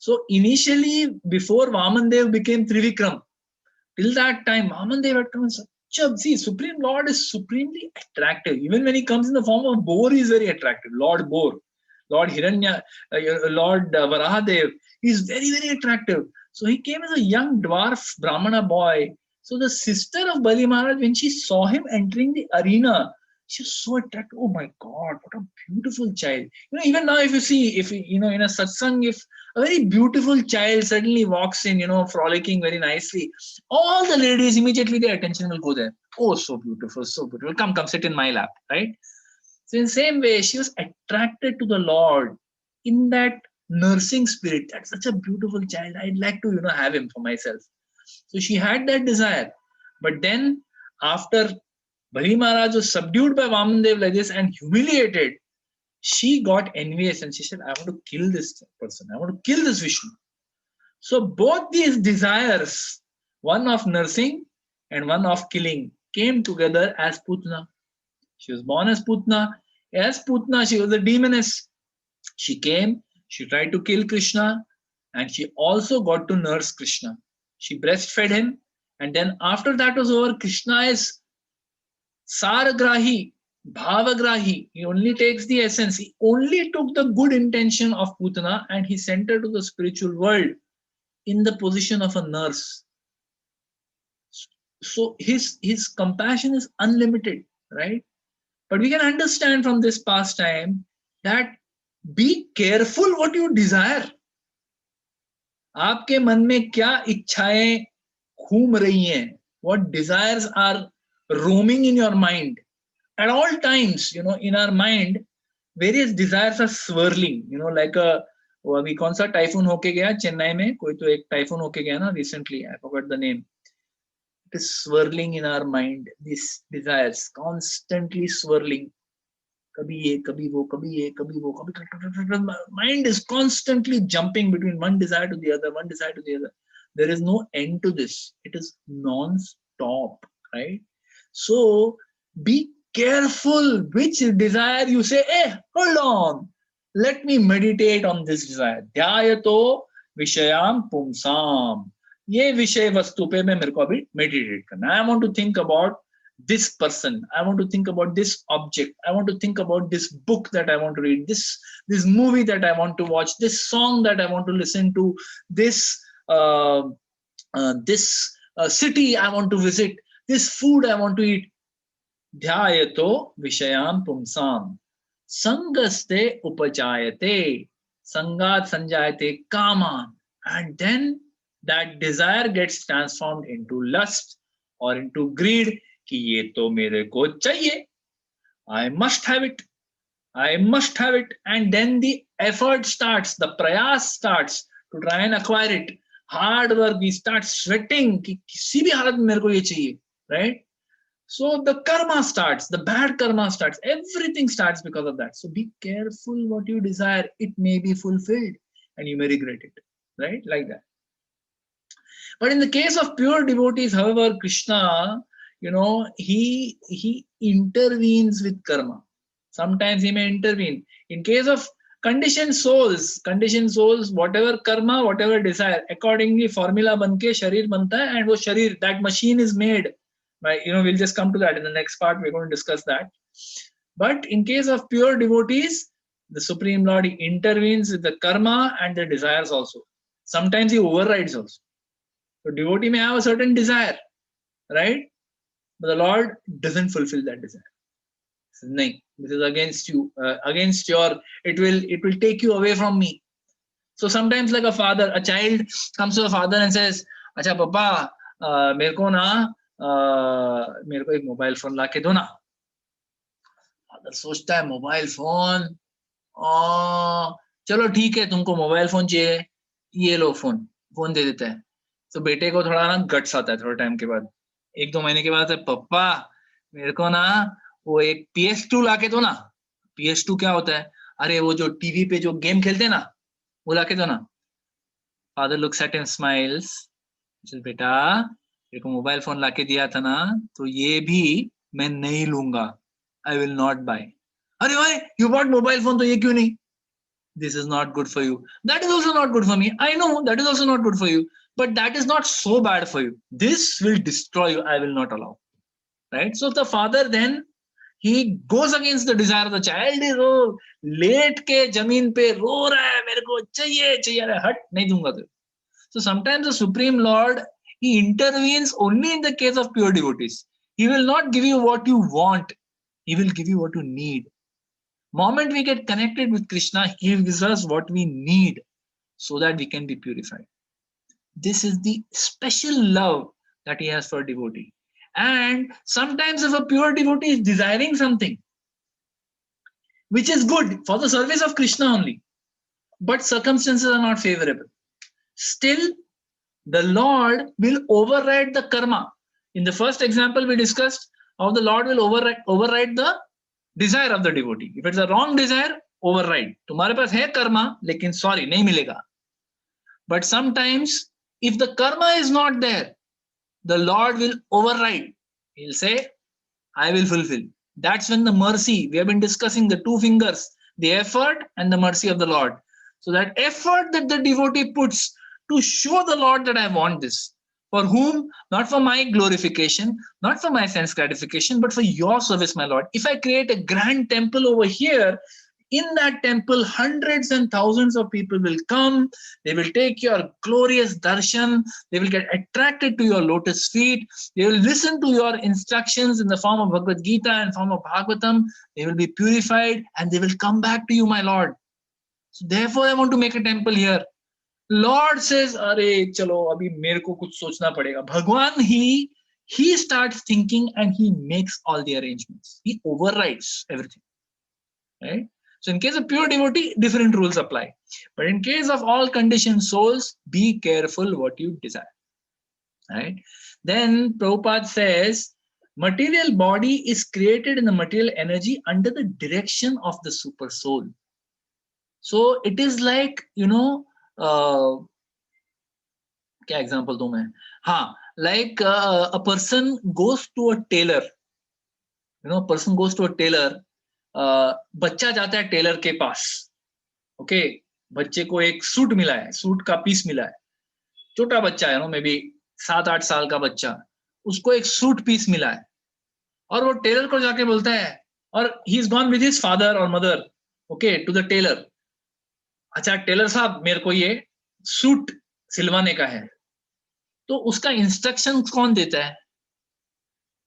So initially, before Vaman Dev became Trivikram, till that time, Vaman Dev had come in such a, Supreme Lord is supremely attractive. Even when he comes in the form of boar, he is very attractive. Lord Boar, Lord Hiranya, Lord Varahadev, he is very, very attractive. So he came as a young dwarf Brahmana boy. So the sister of Bali Maharaj, when she saw him entering the arena, she was so attracted. Oh my God, what a beautiful child. Even now, if you see, in a satsang, if a very beautiful child suddenly walks in, frolicking very nicely, all the ladies, immediately their attention will go there. Oh, so beautiful, so beautiful. Come, sit in my lap, right? So in the same way, she was attracted to the Lord in that nursing spirit. That's such a beautiful child. I'd like to, have him for myself. So she had that desire. But then after Bali Maharaj was subdued by Vamandev like this and humiliated. She got envious and she said, I want to kill this person. I want to kill this Vishnu. So both these desires, one of nursing and one of killing, came together as Putna. She was born as Putna. As Putna, she was a demoness. She came, she tried to kill Krishna, and she also got to nurse Krishna. She breastfed him, and then after that was over, Krishna is Saragrahi, Bhavagrahi. He only takes the essence. He only took the good intention of Putana and he sent her to the spiritual world in the position of a nurse. So his compassion is unlimited, right? But we can understand from this pastime that be careful what you desire. आपके मन में क्या इच्छाएं घूम रही हैं? What desires are roaming in your mind? At all times, in our mind, various desires are swirling, like a, वो अभी कौन सा टाइफून होके गया चेन्नई में, कोई तो एक टाइफून होके गया ना recently, I forgot the name. It is swirling in our mind, these desires constantly swirling. कभी ये, कभी वो, कभी ये, कभी वो, कभी mind is constantly jumping between one desire to the other, one desire to the other. There is no end to this. It is non-stop, right? So be careful which desire you say, hey, hold on, let me meditate on this desire. Dhyayato vishayam pumsam. ये विषय वस्तु पे मैं मेरे को अभी meditate करना. I want to think about this person. I want to think about this object. I want to think about this book that I want to read, this movie that I want to watch, this song that I want to listen to, this city I want to visit, this food I want to eat. Dhyayato vishayam pumsam. Sangaste upajayate. Sangat sanjayate kaman. And then that desire gets transformed into lust or into greed. कि ये तो मेरे को चाहिए, I must have it, I must have it, and then the effort starts, the prayas starts to try and acquire it. Hard work, we start sweating कि किसी भी हालत में मेरे को ये चाहिए, right? So the karma starts, the bad karma starts, everything starts because of that. So be careful what you desire, it may be fulfilled and you may regret it, right? Like that. But in the case of pure devotees, however, Krishna, he intervenes with karma. Sometimes he may intervene. In case of conditioned souls, whatever karma, whatever desire, accordingly formula banke sharir banta hai, and wo sharir, that machine is made. By, we'll just come to that in the next part. We're going to discuss that. But in case of pure devotees, the Supreme Lord, he intervenes with the karma and the desires also. Sometimes he overrides also. So devotee may have a certain desire, right? But the Lord doesn't fulfill that desire. No, this is against you, against your, it will take you away from me. So sometimes like a child comes to the father and says, Acha papa, मेरे को एक mobile phone ला के दो ना. Father सोचता है mobile phone, चलो ठीक है तुमको मोबाइल फोन चाहिए, ये लो फोन दे देता है. तो बेटे को थोड़ा ना गट्स आता है थोड़ा टाइम के बाद, 1-2 महीने के बाद, पप्पा मेरे को ना वो एक PS2 लाके दो ना. PS2 क्या होता है? अरे वो जो टीवी पे जो गेम खेलते हैं ना, वो लाके दो ना. Father looks at him, smiles, बेटा मेरे को मोबाइल फोन लाके दिया था ना, तो ये भी मैं नहीं लूंगा, आई विल नॉट बाय. अरे भाई यू बॉट मोबाइल फोन, तो ये क्यों नहीं? This is not good for you. That is also not good for me. I know that is also not good for you. But that is not so bad for you. This will destroy you. I will not allow. Right? So the father then, he goes against the desire of the child. He लेट के जमीन पे रो रहा है, मेरे को चाहिए, अरे हट, नहीं दूंगा तुझे. So sometimes the Supreme Lord, he intervenes only in the case of pure devotees. He will not give you what you want. He will give you what you need. Moment we get connected with Krishna, he gives us what we need so that we can be purified. This is the special love that he has for a devotee. And sometimes if a pure devotee is desiring something which is good for the service of Krishna only, but circumstances are not favorable, still the Lord will override the karma. In the first example we discussed, how the Lord will override the desire of the devotee. If it's a wrong desire, override. तुम्हारे पास है कर्मा, लेकिन sorry, नहीं मिलेगा. But sometimes, if the karma is not there, the Lord will override. He'll say, I will fulfill. That's when the mercy, we have been discussing the two fingers, the effort and the mercy of the Lord. So that effort that the devotee puts to show the Lord that I want this. For whom? Not for my glorification, not for my sense gratification, but for your service, my Lord. If I create a grand temple over here, in that temple, hundreds and thousands of people will come. They will take your glorious darshan. They will get attracted to your lotus feet. They will listen to your instructions in the form of Bhagavad Gita and form of Bhagavatam. They will be purified and they will come back to you, my Lord. So therefore, I want to make a temple here. Lord says, "Arey, chalo, abhi mere ko kuch sochna padega." Bhagwan, he starts thinking and he makes all the arrangements. He overrides everything, right? So in case of pure devotee, different rules apply. But in case of all conditioned souls, be careful what you desire. Right? Then Prabhupada says, material body is created in the material energy under the direction of the super soul. So it is like, क्या example दूं मैं? हाँ, like a person goes to a tailor. A person goes to a tailor. बच्चा जाता है Taylor के पास. Okay, बच्चे को एक सूट मिला है, सूट का पीस मिला है. छोटा बच्चा है, मे बी 7-8 साल का बच्चा, उसको एक सूट पीस मिला है और वो टेलर को जाके बोलता है, और he is gone with his father और mother, okay, to the tailor. अच्छा टेलर साहब, मेरे को ये सूट सिलवाने का है. तो उसका इंस्ट्रक्शन कौन देता है?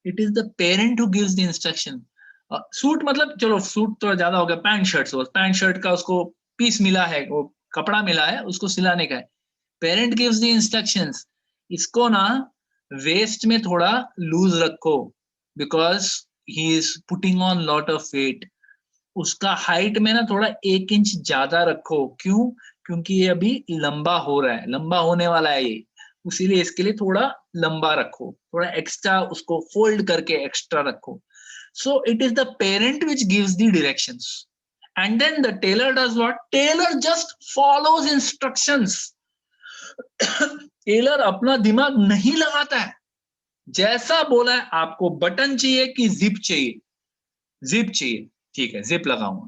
It is the parent who gives the instruction. Suit मतलब चलो सूट थोड़ा ज्यादा हो गया, पैंट शर्ट का उसको पीस मिला है, वो कपड़ा मिला है, उसको सिलाने का है. Parent gives the instructions. इसको ना वेस्ट में थोड़ा लूज रखो, because he is putting on lot of weight. उसका हाइट में ना थोड़ा 1 इंच ज्यादा रखो. क्यों? क्योंकि ये अभी लंबा हो रहा है, लंबा होने वाला है ये, इसीलिए इसके लिए थोड़ा लंबा रखो, थोड़ा एक्स्ट्रा उसको फोल्ड करके एक्स्ट्रा रखो. So it is the parent which gives the directions. And then the tailor does what? Tailor just follows instructions. Tailor अपना दिमाग नहीं लगाता है. जैसा बोला है, आपको बटन चाहिए कि जिप चाहिए? जिप चाहिए, ठीक है, जिप लगाऊंगा.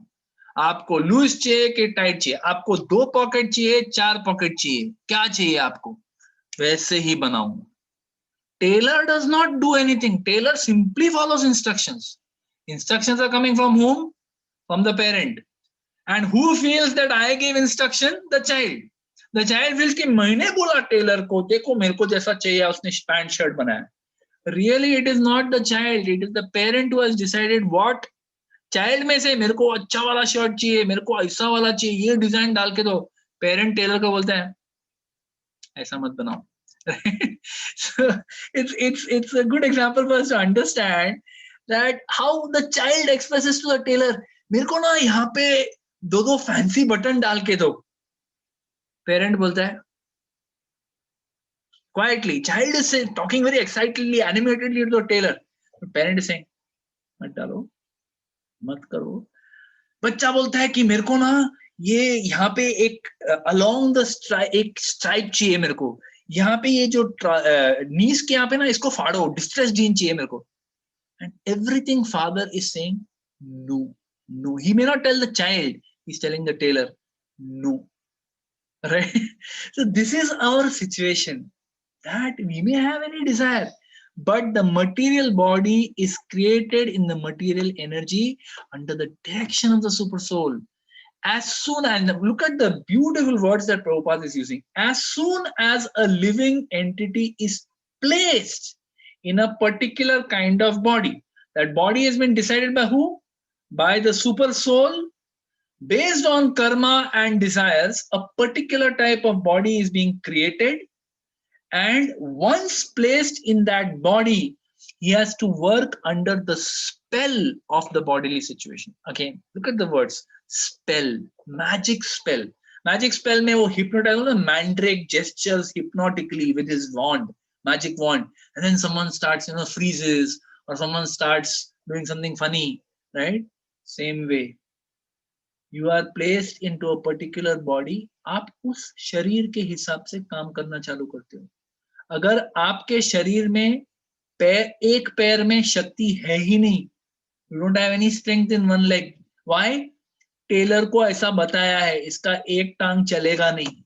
आपको लूज चाहिए कि टाइट चाहिए? आपको 2 पॉकेट चाहिए, 4 पॉकेट चाहिए? क्या चाहिए आपको? वैसे ही बनाऊंगा. Tailor does not do anything. Tailor simply follows instructions. Instructions are coming from whom? From the parent. And who feels that I gave instruction? The child. The child feels कि मैंने बोला टेलर को, देखो मेरे को जैसा चाहिए उसने पैंट शर्ट बनाया. Really it is not the child, it is the parent who has decided what. Child में से मेरे को अच्छा वाला शर्ट चाहिए, मेरे को ऐसा वाला चाहिए, ये डिजाइन डाल के दो. पेरेंट टेलर को बोलता है ऐसा मत बनाओ. So it's a good example for us to understand that how the child expresses to the tailor, मेरे को ना यहाँ पे 2 फैंसी बटन डाल के दो. पेरेंट बोलता है quietly, child is saying, talking very excitedly, animatedly to the tailor. Parent is saying मत डालो, मत करो. बच्चा बोलता है कि मेरे को ना ये यहाँ पे एक along the एक स्ट्राइप चाहिए मेरे को, यहाँ पे ये जो नीज के यहाँ पे ना इसको फाड़ो, डिस्ट्रेस जीन चाहिए मेरे को. And everything father is saying no. He may not tell the child, he's telling the tailor no. Right? So this is our situation, that we may have any desire, but the material body is created in the material energy under the direction of the super soul. As soon as, look at the beautiful words that Prabhupada is using, as soon as a living entity is placed in a particular kind of body, that body has been decided by who? By the super soul. Based on karma and desires, a particular type of body is being created, and once placed in that body, he has to work under the spell of the bodily situation. Again, look at the words. Spell, magic spell. Magic spell mein wo hypnotize, the mandrake gestures hypnotically with his wand, magic wand, and then someone starts, freezes, or someone starts doing something funny, right? Same way. You are placed into a particular body. आप उस शरीर के हिसाब से काम करना चालू करते हो. अगर आपके शरीर में एक पैर में शक्ति है ही नहीं, you don't have any strength in one leg. Why? Tailor को ऐसा बताया है, इसका एक टांग चलेगा नहीं,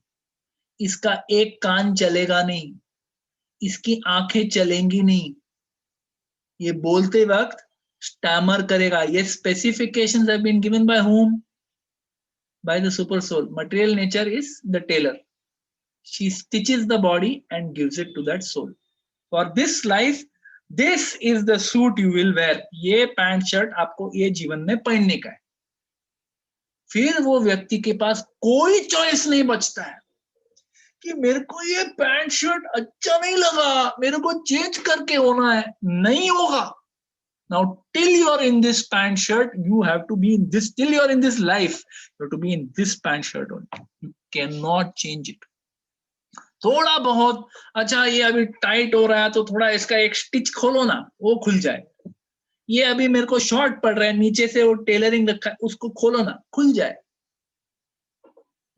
इसका एक कान चलेगा नहीं, इसकी आंखें चलेंगी नहीं. ये बोलते वक्त स्टैमर करेगा. ये specifications have been given by whom? By the super soul. Material nature is the tailor. She stitches the body and gives it to that soul. For this life, this is the suit you will wear. ये pant shirt आपको ये जीवन में पहनने का है. फिर वो व्यक्ति के पास कोई चॉइस नहीं बचता है कि मेरे को ये पैंट शर्ट अच्छा नहीं लगा, मेरे को चेंज करके होना है. नहीं होगा. Now, till you're in this pant shirt, you have to be in this. Till you're in this life, you have to be in this pant shirt only. You cannot change it. थोड़ा बहुत अच्छा ये अभी tight हो रहा है तो थोड़ा इसका एक स्टिच खोलो ना, वो खुल जाए. ये अभी मेरे को शॉर्ट पड़ रहा है, नीचे से वो टेलरिंग रखा है, उसको खोलो ना, खुल जाए.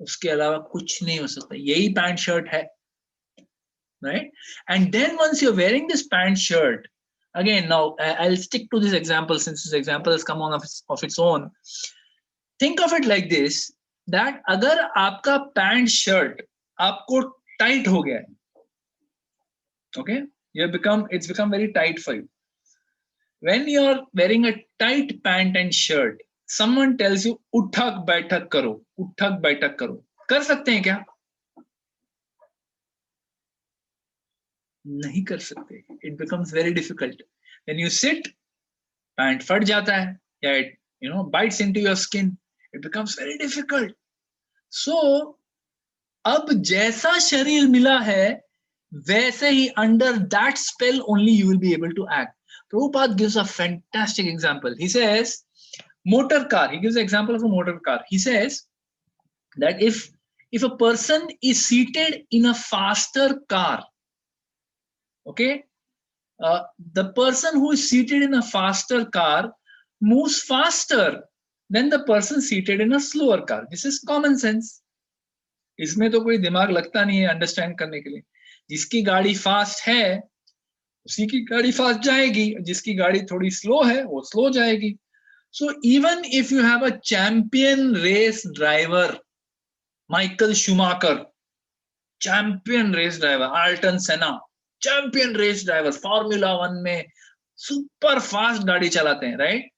उसके अलावा कुछ नहीं हो सकता. यही पैंट शर्ट है, right? And then once you're wearing this pant shirt, again, now I'll stick to this example since this example has come on of its own. Think of it like this, that अगर आपका pant shirt आपको tight हो गया है, okay, it's become very tight for you. When you're wearing a tight pant and shirt, someone tells you उठक बैठक करो, उठक बैठक करो. कर सकते हैं क्या? नहीं कर सकते. It becomes very difficult. When you sit, pant फट जाता है, या it bites into your skin. It becomes very difficult. So अब जैसा शरीर मिला है वैसे ही under that spell only you will be able to act. Prabhupada gives a fantastic example. He says motor car. He gives an example of a motor car. He says that if a person is seated in a faster car, okay, the person who is seated in a faster car moves faster than the person seated in a slower car. This is common sense. इसमें तो कोई दिमाग लगता नहीं है understand करने के लिए. जिसकी गाड़ी फास्ट है उसी की गाड़ी फास्ट जाएगी, जिसकी गाड़ी थोड़ी स्लो है वो स्लो जाएगी. So even if you have a champion race driver, Michael Schumacher, champion race driver, Ayrton Senna, champion race driver, formula 1 में सुपर फास्ट गाड़ी चलाते हैं, राइट?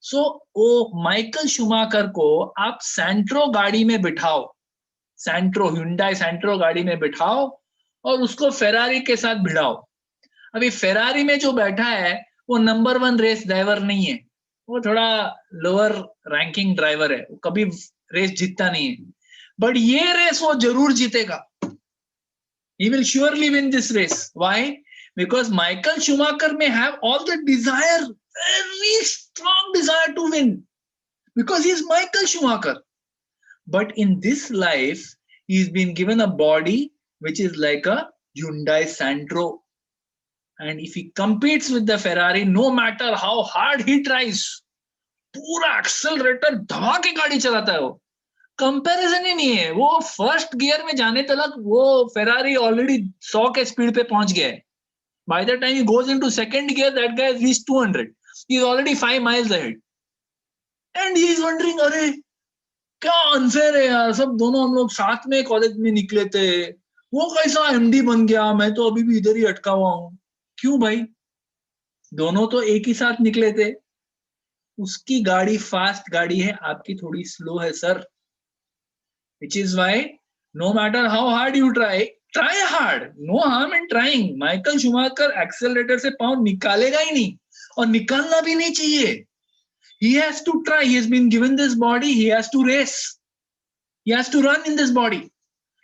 सो वो माइकल शूमाकर को आप सैंट्रो गाड़ी में बिठाओ, सैंट्रो, हुंडई सैंट्रो गाड़ी में बिठाओ और उसको फेरारी के साथ भिड़ाओ. अभी फेरारी में जो बैठा है वो नंबर 1 रेस ड्राइवर नहीं है, वो थोड़ा लोअर रैंकिंग ड्राइवर है, वो कभी रेस जीतता नहीं है. बट ये रेस वो जरूर जीतेगा. He will surely win this race. Why? Because Michael Schumacher may have all the desire, very strong desire to win, because he is Michael Schumacher. But in this life, he's been given a body which is like a Hyundai Santro. And if he competes with the Ferrari, no matter how hard he tries, पूरा accelerator धमा के गाड़ी चलाता है वो. Comparison ही नहीं है. वो first gear में जाने तक वो फेरारी ऑलरेडी 100 के स्पीड पे पहुंच गया है. By the time he goes into second gear, that guy reach 200. He is already 5 miles ahead. And he is wondering, अरे क्या अनफेयर है यार, सब दोनों हम लोग साथ में कॉलेज में निकले थे, वो कैसा एमडी बन गया, मैं तो अभी भी इधर ही अटका हुआ हूं. क्यों भाई? दोनों तो एक ही साथ निकले थे. उसकी गाड़ी फास्ट गाड़ी है, आपकी थोड़ी स्लो है sir. Which is why no matter how hard you try hard. No harm in trying. Michael Schumacher accelerator से पाँव निकालेगा ही नहीं और निकालना भी नहीं चाहिए. He has to try. He has been given this body. He has to race. He has to run in this body.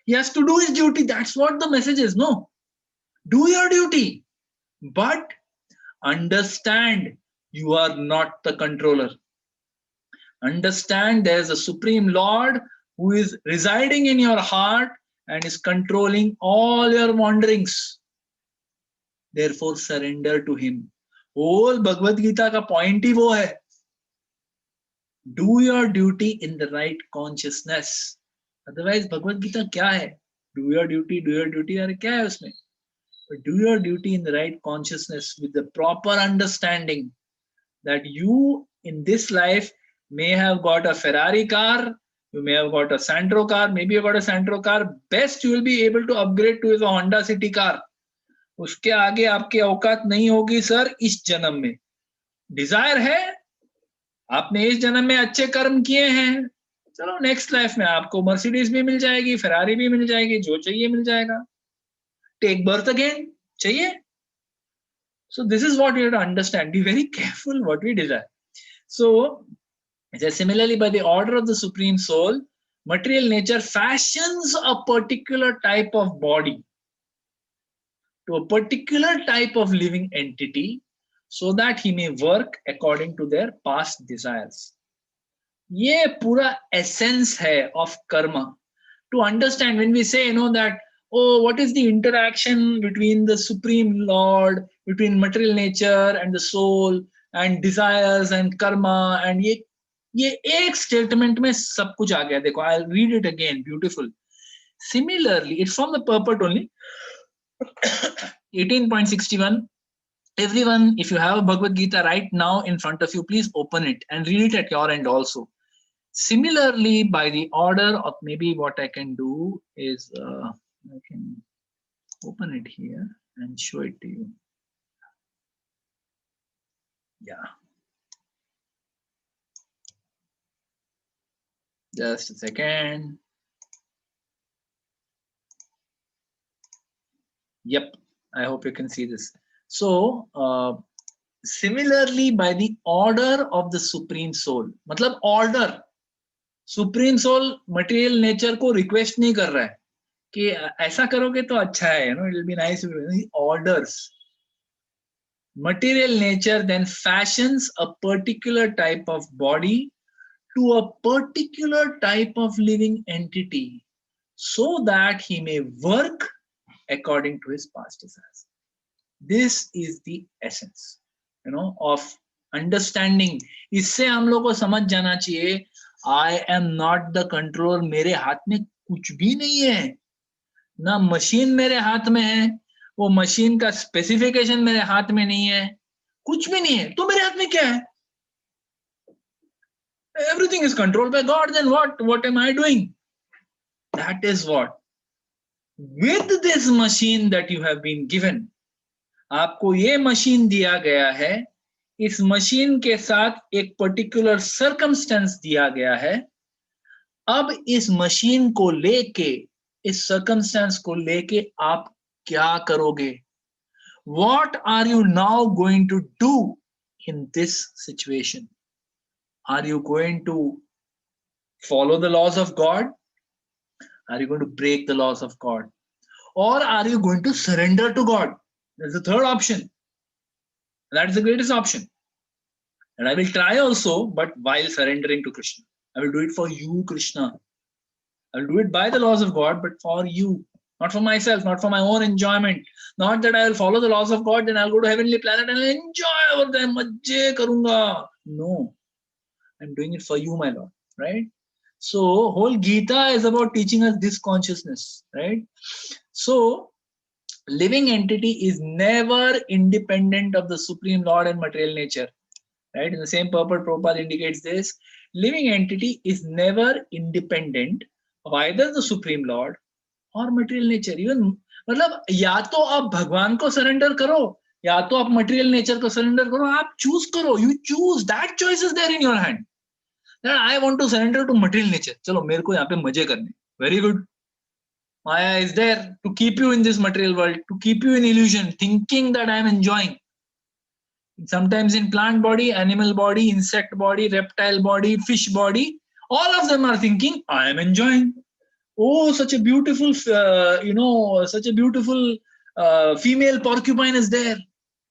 He has to do his duty. That's what the message is. No, do your duty, but understand you are not the controller. Understand there is a Supreme Lord who is residing in your heart and is controlling all your wanderings. Therefore, surrender to him. Whole Bhagavad Gita का point ही वो है, do your duty in the right consciousness. Otherwise Bhagavad Gita क्या है? Do your duty, अरे क्या है उसमें? Do your duty in the right consciousness with the proper understanding that you in this life may have got a Ferrari car, you may have got a Santro car, maybe you got a Santro car, best you will be able to upgrade to is a Honda City car. उसके आगे आपकी औकात नहीं होगी sir इस जन्म में। Dzire है, आपने इस जन्म में अच्छे कर्म किए हैं, चलो नेक्स्ट लाइफ में आपको मर्सिडीज भी मिल जाएगी, फेरारी भी मिल जाएगी, जो चाहिए मिल जाएगा। टेक बर्थ अगेन चाहिए। So this is what we have to understand. Be very careful what we desire. So similarly, by the order of the Supreme Soul, material nature fashions a particular type of body to a particular type of living entity so that he may work according to their past desires. ये पूरा essence है of karma. To understand, when we say, that, oh, what is the interaction between the Supreme Lord, between material nature and the soul and desires and karma, and ये एक statement में सब कुछ आ गया। देखो, I'll read it again, beautiful. Similarly, it's from the purport only. 18.61. Everyone, if you have a Bhagavad Gita right now in front of you, please open it and read it at your end also. Similarly, by the order of, maybe what I can do is I can open it here and show it to you. Yeah. Just a second. Yep. I hope you can see this. So, similarly, by the order of the Supreme Soul, मतलब order, Supreme Soul material nature को request नहीं कर रहा है कि ऐसा करोगे तो अच्छा है, it will be nice. Orders. Material nature then fashions a particular type of body to a particular type of living entity so that he may work according to his past desires. This is the essence, of understanding. इससे हम लोग को समझ जाना चाहिए, I am not the controller. मेरे हाथ में कुछ भी नहीं है, ना मशीन मेरे हाथ में है, वो मशीन का स्पेसिफिकेशन मेरे हाथ में नहीं है, कुछ भी नहीं है, तो मेरे हाथ में क्या है? Everything is controlled by God. Then what am I doing? That is what. With this machine that you have been given, आपको ये मशीन दिया गया है, इस मशीन के साथ एक पर्टिकुलर सर्कमस्टेंस दिया गया है। अब इस मशीन को लेके, इस सर्कमस्टेंस को लेके आप क्या करोगे? What are you now going to do in this situation? Are you going to follow the laws of God? Are you going to break the laws of God? Or are you going to surrender to God? That's the third option. That is the greatest option. And I will try also, but while surrendering to Krishna. I will do it for you, Krishna. I will do it by the laws of God, but for you. Not for myself, not for my own enjoyment. Not that I will follow the laws of God, then I'll go to heavenly planet and I'll enjoy over them. Majje karunga. No. I'm doing it for you, my Lord. Right? So, whole Gita is about teaching us this consciousness. Right? So, living entity is never independent of the Supreme Lord and material nature. Right? In the same purport, Prabhupada indicates this. Living entity is never independent of either the Supreme Lord और material nature. Even मतलब या तो आप भगवान को surrender करो या तो आप मटेरियल नेचर को सरेंडर करो, आप चूज करो, you choose, that choice is there in your hand. That I want to surrender to material nature, चलो मेरे को यहाँ पे मजे करने, very good. Maya is there to keep you in this material world, to keep you in illusion, thinking that I am enjoying. Sometimes in plant body, animal body, insect body, reptile body, fish body, all of them are thinking, I am enjoying. Oh, such a beautiful, such a beautiful female porcupine is there.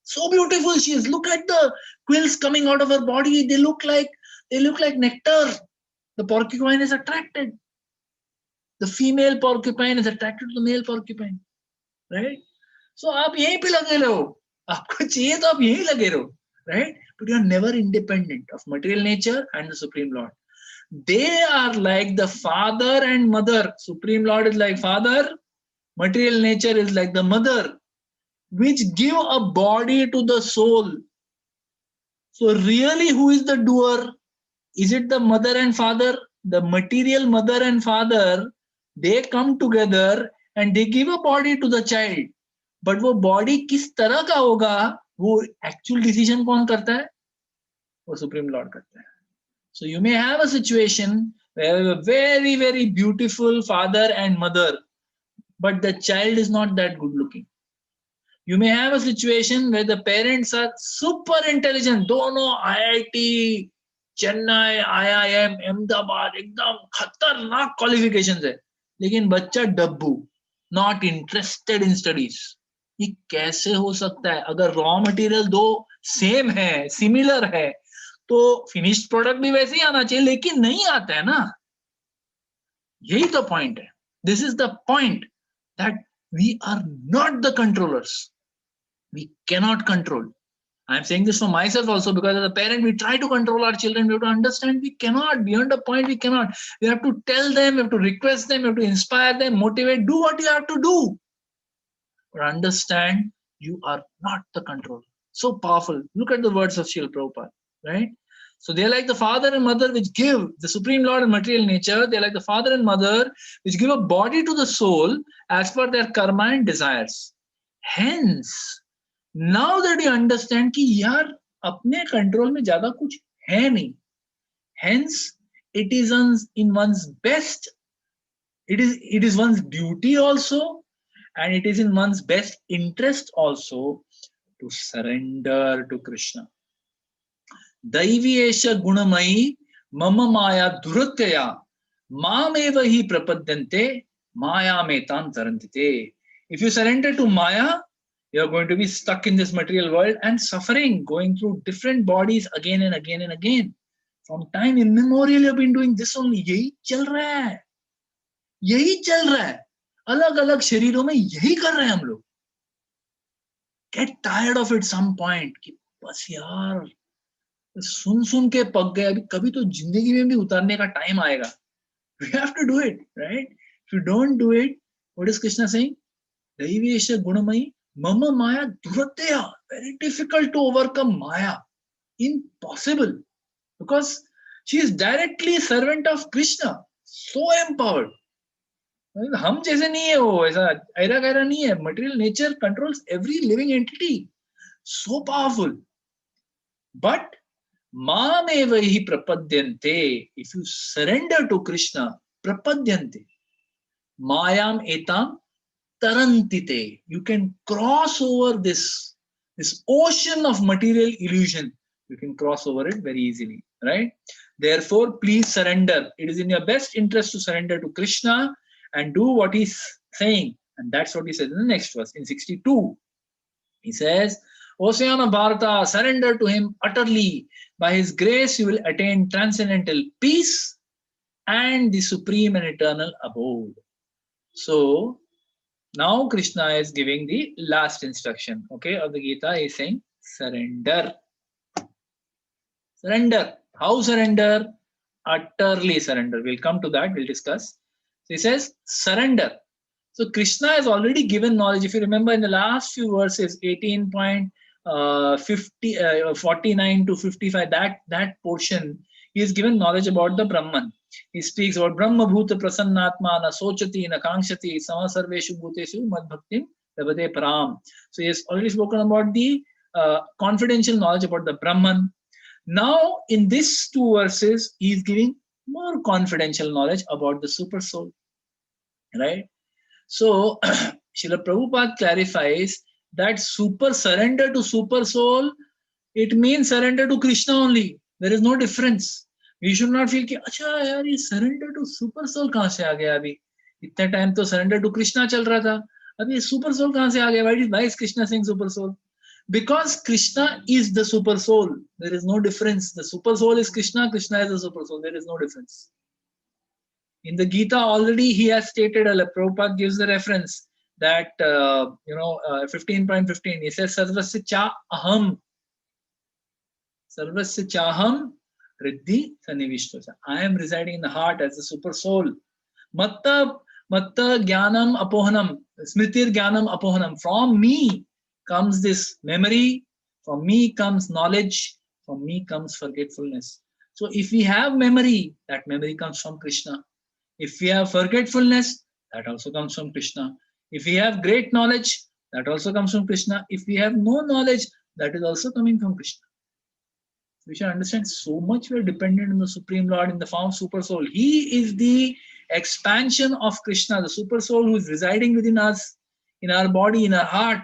So beautiful she is. Look at the quills coming out of her body. They look like nectar. The porcupine is attracted. The female porcupine is attracted to the male porcupine, right? So आप यहीं पे लगे रहो, आपको चाहिए तो आप यहीं लगे रहो, right? But you are never independent of material nature and the Supreme Lord. They are like the father and mother. Supreme Lord is like father, material nature is like the mother, which give a body to the soul. So really, who is the doer? Is it the mother and father? The material mother and father, they come together and they give a body to the child. But वो body किस तरह का होगा, वो actual decision कौन करता है? वो Supreme Lord करता है. So you may have a situation where you have a very, very beautiful father and mother, but the child is not that good looking. You may have a situation where the parents are super intelligent, दोनों IIT, Chennai, IIM, Ahmedabad, एकदम खतरनाक qualifications है, लेकिन बच्चा डब्बू, not interested in studies. ये कैसे हो सकता है? अगर रॉ मटेरियल दो सेम है, सिमिलर है, तो फिनिश्ड प्रोडक्ट भी वैसे ही आना चाहिए, लेकिन नहीं आता है ना. यही तो पॉइंट है. This is the point that we are not the controllers. We cannot control. I'm saying this for myself also, because as a parent, we try to control our children. We have to understand we cannot. Beyond a point, we cannot. We have to tell them, we have to request them, we have to inspire them, motivate, do what you have to do. But understand, you are not the controller. So powerful. Look at the words of Srila Prabhupada, right? So they're like the father and mother which give the Supreme Lord and material nature. They're like the father and mother which give a body to the soul as per their karma and desires. Hence, now that you understand कि यार अपने control में ज्यादा कुछ है नहीं, hence it is in one's best, it is one's duty also, and it is in one's best interest also to surrender to Krishna. दैवीयेष गुणमयी मम माया दुरत्यया मामेव हि प्रपद्यन्ते मायामेतां तरन्ति. If you surrender to Maya, you are going to be stuck in this material world and suffering, going through different bodies again and again and again. From time immemorial, you have been doing this only. यही चल रहा है, यही चल रहा है. अलग अलग शरीरों में यही कर रहे हैं हम लोग. Get tired of it some point. कि बस यार सुन सुन के पक गए. अभी कभी तो जिंदगी में भी उतारने का टाइम आएगा. We have to do it, right? If you don't do it, what is Krishna saying? दैवीयेष गुणमयी Mama Maya Duratya. Very difficult to overcome Maya. Impossible. Because she is directly servant of Krishna. So empowered. हम जैसे नहीं है वो, ऐसा ऐरा गैरा नहीं है. Material nature controls every living entity. So powerful. But Mameva hi prapadyante. If you surrender to Krishna, prapadyante. Mayam etam tarantite. You can cross over this ocean of material illusion. You can cross over it very easily, right? Therefore, please surrender. It is in your best interest to surrender to Krishna and do what he's saying. And that's what he says in the next verse, in 62. He says, Oceana Bharata, surrender to him utterly. By his grace, you will attain transcendental peace and the supreme and eternal abode. So, now Krishna is giving the last instruction, okay, of the Gita. He is saying, surrender. Surrender. How surrender? Utterly surrender. We'll come to that. We'll discuss. So he says, surrender. So Krishna has already given knowledge. If you remember in the last few verses, 18.49 to 55, that portion, he has given knowledge about the Brahman. He speaks about Brahma Bhuta Prasannatma na sochati na kangshati sama sarveshu bhuteshu mad bhaktim labate param. So he has already spoken about the confidential knowledge about the Brahman. Now in these two verses, he is giving more confidential knowledge about the super soul, right? So Srila Prabhupada clarifies that surrender to super soul, it means surrender to Krishna only. There is no difference. We should not feel कि अच्छा यार ये surrender to super soul कहाँ से आ गया अभी? इतने time तो surrender to Krishna चल रहा था. अभी ये super soul कहाँ से आ गया? Why is Krishna saying super soul? Because Krishna is the super soul. There is no difference. The super soul is Krishna. Krishna is the super soul. There is no difference. In the Gita already he has stated, Prabhupada gives the reference that 15.15, he says sarvasya cha aham, sarvasya chaham riddhi sanivishtosa. I am residing in the heart as the super soul. Matta jnanam apohanam, smritir jnanam apohanam. From me comes this memory, from me comes knowledge, from me comes forgetfulness. So if we have memory, that memory comes from Krishna. If we have forgetfulness, that also comes from Krishna. If we have great knowledge, that also comes from Krishna. If we have no knowledge, that is also coming from Krishna. We should understand so much we are dependent on the Supreme Lord in the form of Super Soul. He is the expansion of Krishna, the Super Soul who is residing within us, in our body, in our heart.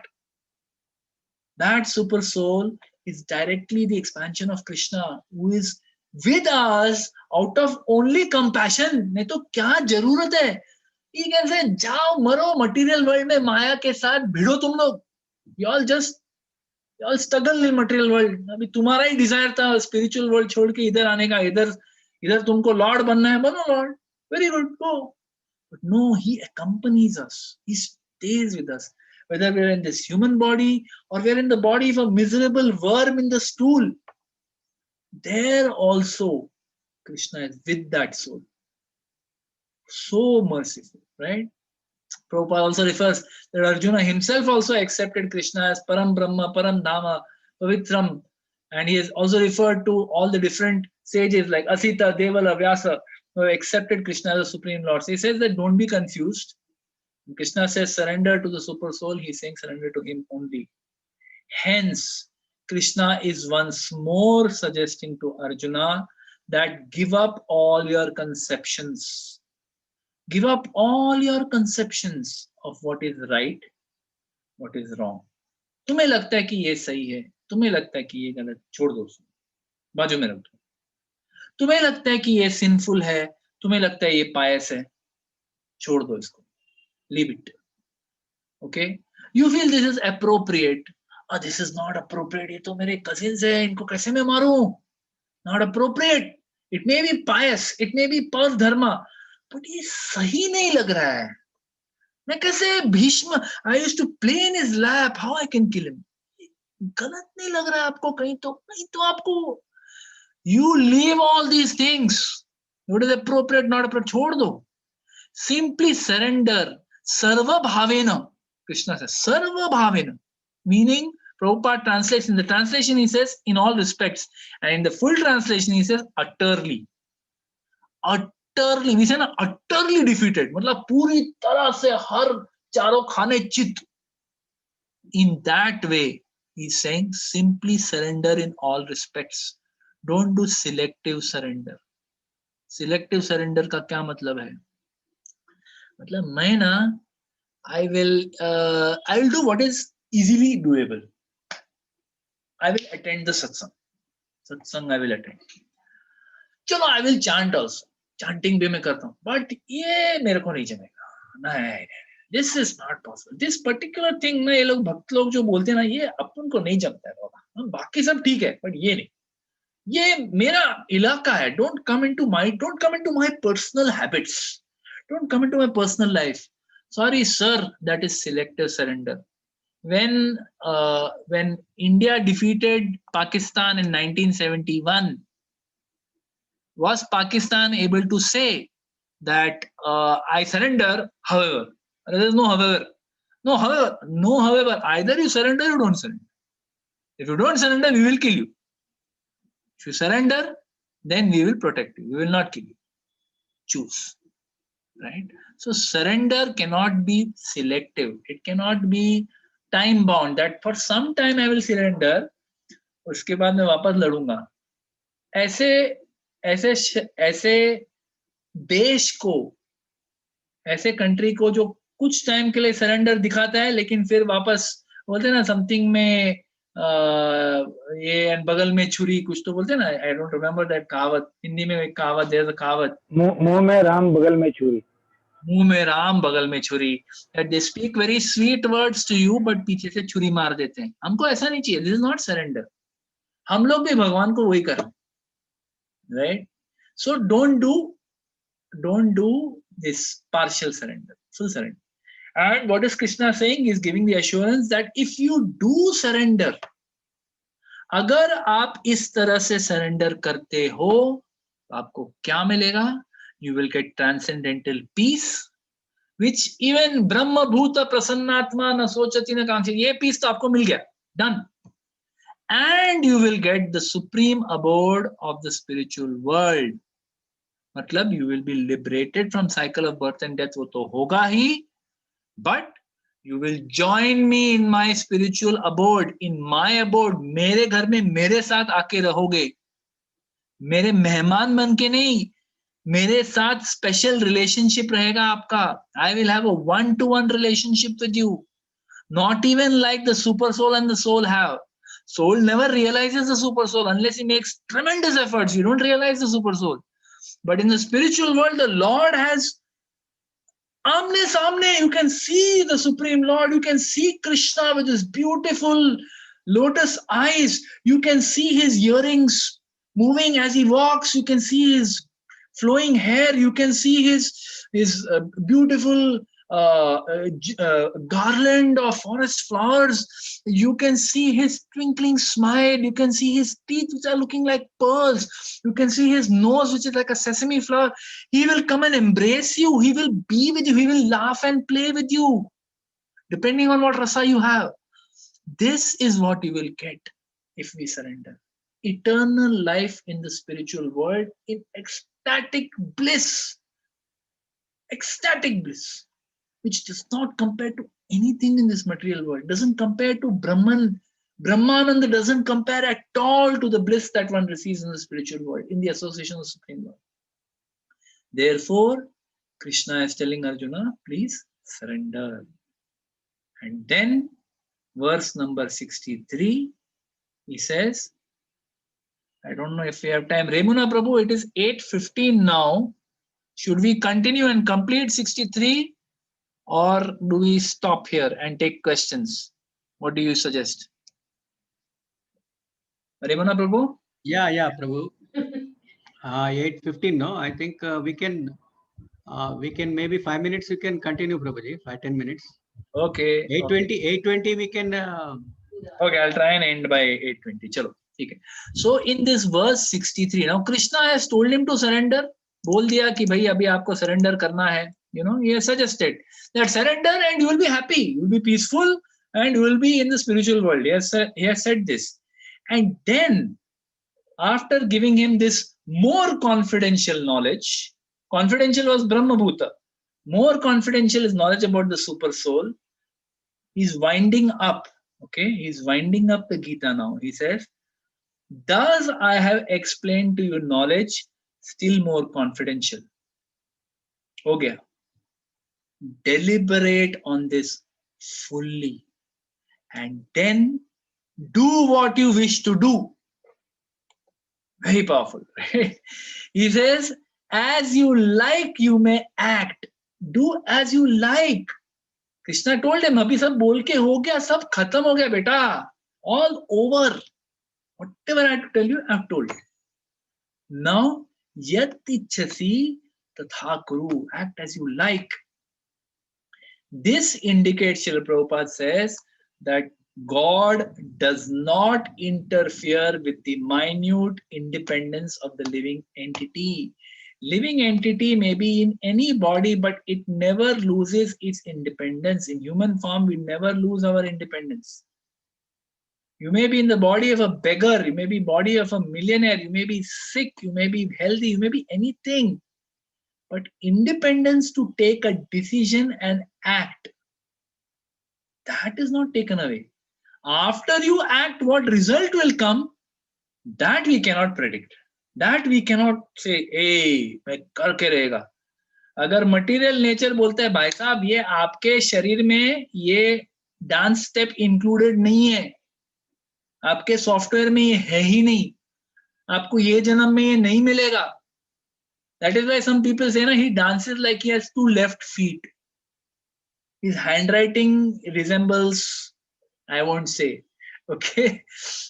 That Super Soul is directly the expansion of Krishna, who is with us out of only compassion. नहीं तो क्या जरूरत है? He can say, जाओ मरो material world में माया के साथ भिड़ो तुम लोग. You all struggle in material world. अभी तुम्हारा ही desire था spiritual world छोड़ के इधर आने का. इधर तुमको Lord बनना है, बनो Lord. Very good, go. But no, he accompanies us. He stays with us. Whether we're in this human body or we're in the body of a miserable worm in the stool, there also Krishna is with that soul. So merciful, right? Prabhupada also refers that Arjuna himself also accepted Krishna as Param Brahma, Param Dhama, Pavitram. And he has also referred to all the different sages like Asita, Devala, Vyasa, who have accepted Krishna as the Supreme Lord. So he says that don't be confused. When Krishna says surrender to the Super Soul, he's saying surrender to him only. Hence, Krishna is once more suggesting to Arjuna that give up all your conceptions. Give up all your conceptions of what is right, what is wrong. तुम्हें लगता है कि ये सही है, तुम्हें लगता है कि ये गलत, छोड़ दो उसको, बाजू में रख दो. तुम्हें लगता है कि ये sinful है, तुम्हें लगता है ये pious है, छोड़ दो इसको. Leave it. Okay? You feel this is appropriate. This is not appropriate. ये तो मेरे cousins हैं, इनको कैसे मैं मारूं? Not appropriate. It may be pious, it may be past dharma, but ये सही नहीं लग रहा है. मैं कैसे Bhishma, I used to play in his lap, how I can kill him? गलत नहीं लग रहा है आपको कहीं तो आपको, you leave all these things. What is appropriate, not appropriate, छोड़ दो. Simply surrender. Sarva bhavena. Krishna says, Sarva bhavena. Meaning, Prabhupada translates, in the translation he says, in all respects. And in the full translation he says, utterly. Utterly, we say na, utterly defeated. मतलब पूरी तरह से हर चारों खाने चित. In that way, he's saying, simply surrender in all respects. Don't do selective surrender. Selective surrender का क्या मतलब है? मतलब मैं ना, I will do what is easily doable. I will attend the satsang. Satsang I will attend. चलो, I will chant also. Chanting भी मैं करता हूँ. But ये मेरे को नहीं जमेगा. नहीं. This is not possible. This particular thing ना, ये लोग भक्त लोग जो बोलते हैं ना, ये अपन को नहीं जमता है बाबा. बाकी सब ठीक है, but ये नहीं. ये मेरा इलाका है. Don't come into my personal habits. Don't come into my personal life. Sorry, sir, that is selective surrender. When India defeated Pakistan in 1971, was Pakistan able to say that I surrender, however? There is no however. No however. Either you surrender or you don't surrender. If you don't surrender, we will kill you. If you surrender, then we will protect you. We will not kill you. Choose. Right? So surrender cannot be selective. It cannot be time bound. That for some time I will surrender. उसके बाद मैं वापस लड़ूंगा. ऐसे देश को, ऐसे country को जो कुछ टाइम के लिए सरेंडर दिखाता है, लेकिन फिर वापस बोलते हैं ना, समथिंग में ये बगल में छुरी, कुछ तो बोलते हैं ना. आई डोंट रिमेम्बर दैट कहावत. हिंदी में एक कहावत, देयर इज अ कहावत, मुंह में राम बगल में छुरी. मुंह में राम बगल में छुरी. That they speak very sweet words to you, but पीछे से छुरी मार देते हैं. हमको ऐसा नहीं चाहिए. This is not surrender. हम लोग भी भगवान को वही कर रहे हैं. Right? So don't do this partial surrender, full surrender. And what is Krishna saying? He's giving the assurance that if you do surrender, अगर आप इस तरह से surrender करते हो, आपको क्या मिलेगा? You will get transcendental peace, which even Brahma Bhuta Prasannatma na sochati na kankshati, ये peace तो आपको मिल गया, done. And you will get the supreme abode of the spiritual world. मतलब you will be liberated from cycle of birth and death, वो तो होगा ही, but you will join me in my spiritual abode, in my abode, मेरे घर में मेरे साथ आके रहोगे, मेरे मेहमान बन के नहीं, मेरे साथ स्पेशल रिलेशनशिप रहेगा आपका. I will have a one-to-one relationship with you, not even like the super soul and the soul have. Soul never realizes the super soul unless he makes tremendous efforts. You don't realize the super soul. But in the spiritual world, the Lord has amne samne. You can see the Supreme Lord. You can see Krishna with his beautiful lotus eyes. You can see his earrings moving as he walks. You can see his flowing hair. You can see his beautiful garland of forest flowers. You can see his twinkling smile. You can see his teeth, which are looking like pearls. You can see his nose, which is like a sesame flower. He will come and embrace you. He will be with you. He will laugh and play with you, depending on what rasa you have. This is what you will get if we surrender. Eternal life in the spiritual world in ecstatic bliss. Ecstatic bliss, which does not compare to anything in this material world, doesn't compare to Brahman. Brahmananda doesn't compare at all to the bliss that one receives in the spiritual world, in the association of the Supreme Lord. Therefore, Krishna is telling Arjuna, please surrender. And then, verse number 63, he says, I don't know if we have time. Remuna Prabhu, it is 8:15 now. Should we continue and complete 63? Or do we stop here and take questions? What do you suggest? Remana Prabhu? Yeah, Prabhu. 8:15, no? I think we can maybe 5 minutes we can continue, Prabhuji, 5-10 minutes. Okay. 8:20 we can... Okay, I'll try and end by 8:20. Chalo, okay. So in this verse 63, now Krishna has told him to surrender. बोल दिया कि भाई अभी आपको surrender करना है. You know, he has suggested that surrender and you will be happy, you will be peaceful, and you will be in the spiritual world. He has said this. And then, after giving him this more confidential knowledge, confidential was Brahma Bhuta, more confidential is knowledge about the super soul, he's winding up, okay? He's winding up the Gita now. He says, thus I have explained to you knowledge still more confidential. Ho gaya. Deliberate on this fully and then do what you wish to do. Very powerful, right? He says, as you like, you may act. Do as you like. Krishna told him, abhi sab bol ke ho gaya, sab khatam ho gaya beta. All over. Whatever I had to tell you, I have told you. Now, yat ichhasi tatha kuru. Act as you like. This indicates, Srila Prabhupada says, that God does not interfere with the minute independence of the living entity. Living entity may be in any body, but it never loses its independence. In human form, we never lose our independence. You may be in the body of a beggar, you may be body of a millionaire, you may be sick, you may be healthy, you may be anything. But independence to take a decision and act, that is not taken away. After you act, what result will come, that we cannot predict. That we cannot say, hey, मैं करके रहेगा. अगर material nature बोलता है, भाई साहब ये आपके शरीर में ये dance step included नहीं है, आपके software में ये है ही नहीं, आपको ये जन्म में ये नहीं मिलेगा. That is why some people say, he dances like he has two left feet. His handwriting resembles, I won't say. Okay.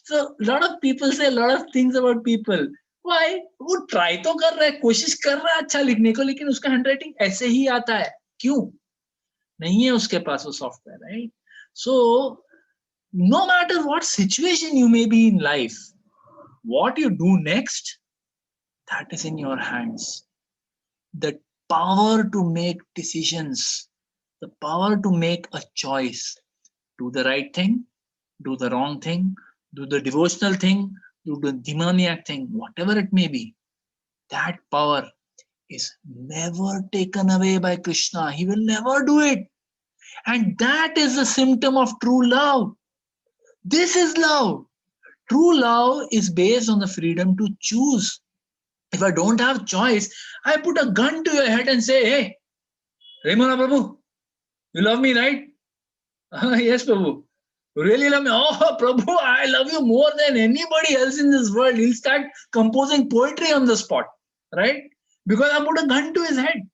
So a lot of people say a lot of things about people. Why? वो try तो कर रहा है, कोशिश कर रहा है अच्छा लिखने को, लेकिन उसका handwriting ऐसे ही आता है. क्यों? नहीं है उसके पास वो software, right? So no matter what situation you may be in life, what you do next, that is in your hands. The power to make decisions, the power to make a choice, do the right thing, do the wrong thing, do the devotional thing, do the demoniac thing, whatever it may be, that power is never taken away by Krishna. He will never do it. And that is the symptom of true love. This is love. True love is based on the freedom to choose. If I don't have choice, I put a gun to your head and say, hey, Ramana Prabhu, you love me, right? Yes, Prabhu. You really love me? Oh, Prabhu, I love you more than anybody else in this world. He'll start composing poetry on the spot, right? Because I put a gun to his head.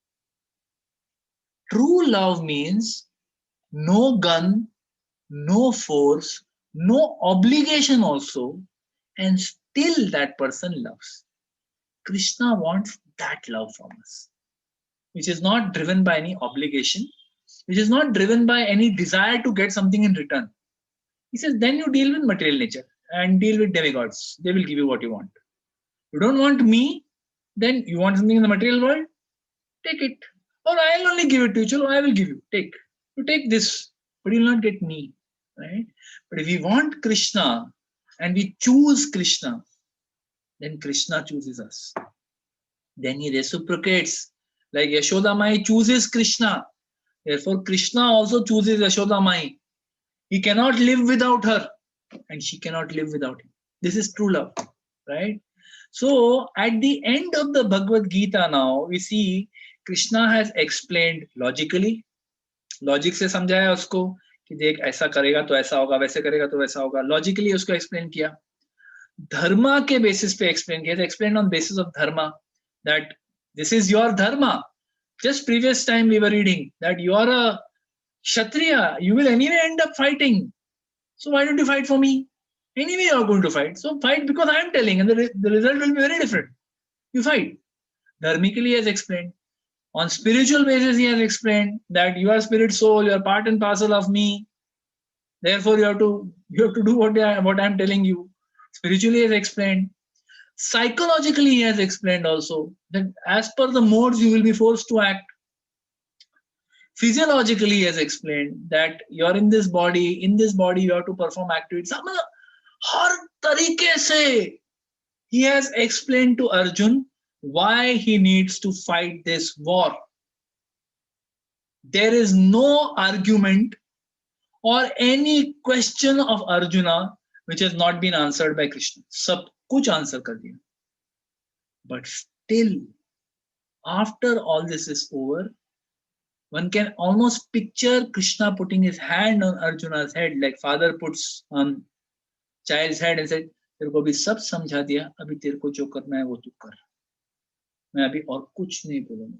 True love means no gun, no force, no obligation also, and still that person loves. Krishna wants that love from us, which is not driven by any obligation, which is not driven by any desire to get something in return. He says, then you deal with material nature and deal with demigods. They will give you what you want. You don't want me, then you want something in the material world, take it. Or I'll only give it to you. Chalo, I will give you. Take. You take this, but you'll not get me. Right? But if we want Krishna and we choose Krishna, then Krishna chooses us. Then he reciprocates. Like Yashoda Mai chooses Krishna. Therefore, Krishna also chooses Yashoda Mai. He cannot live without her, and she cannot live without him. This is true love, right? So, at the end of the Bhagavad Gita now, we see Krishna has explained logically. Logic से समझाया उसको कि देख ऐसा करेगा तो ऐसा होगा, वैसे करेगा तो वैसा होगा. Logically उसको explain किया. Dharma के basis पे explain किया. Explained on basis of dharma that this is your dharma. Just previous time we were reading that you are a Kshatriya. You will anyway end up fighting. So why don't you fight for me? Anyway you are going to fight. So fight because I am telling, and the result will be very different. You fight. Dharmically he has explained. On spiritual basis, he has explained that you are spirit soul, you are part and parcel of me. Therefore, you have to do what I am telling you. Spiritually, he has explained. Psychologically, he has explained also that as per the modes, you will be forced to act. Physiologically, he has explained that you are in this body you have to perform activities. Har tarike se he has explained to Arjun why he needs to fight this war. There is no argument or any question of Arjuna which has not been answered by Krishna. Sab kuch answer kar diya. But still, after all this is over, one can almost picture Krishna putting his hand on Arjuna's head, like father puts on child's head and said, तेरे को अभी सब समझा दिया, अभी तेरे को जो करना है वो तू कर. मैं अभी और कुछ नहीं बोलूंगा.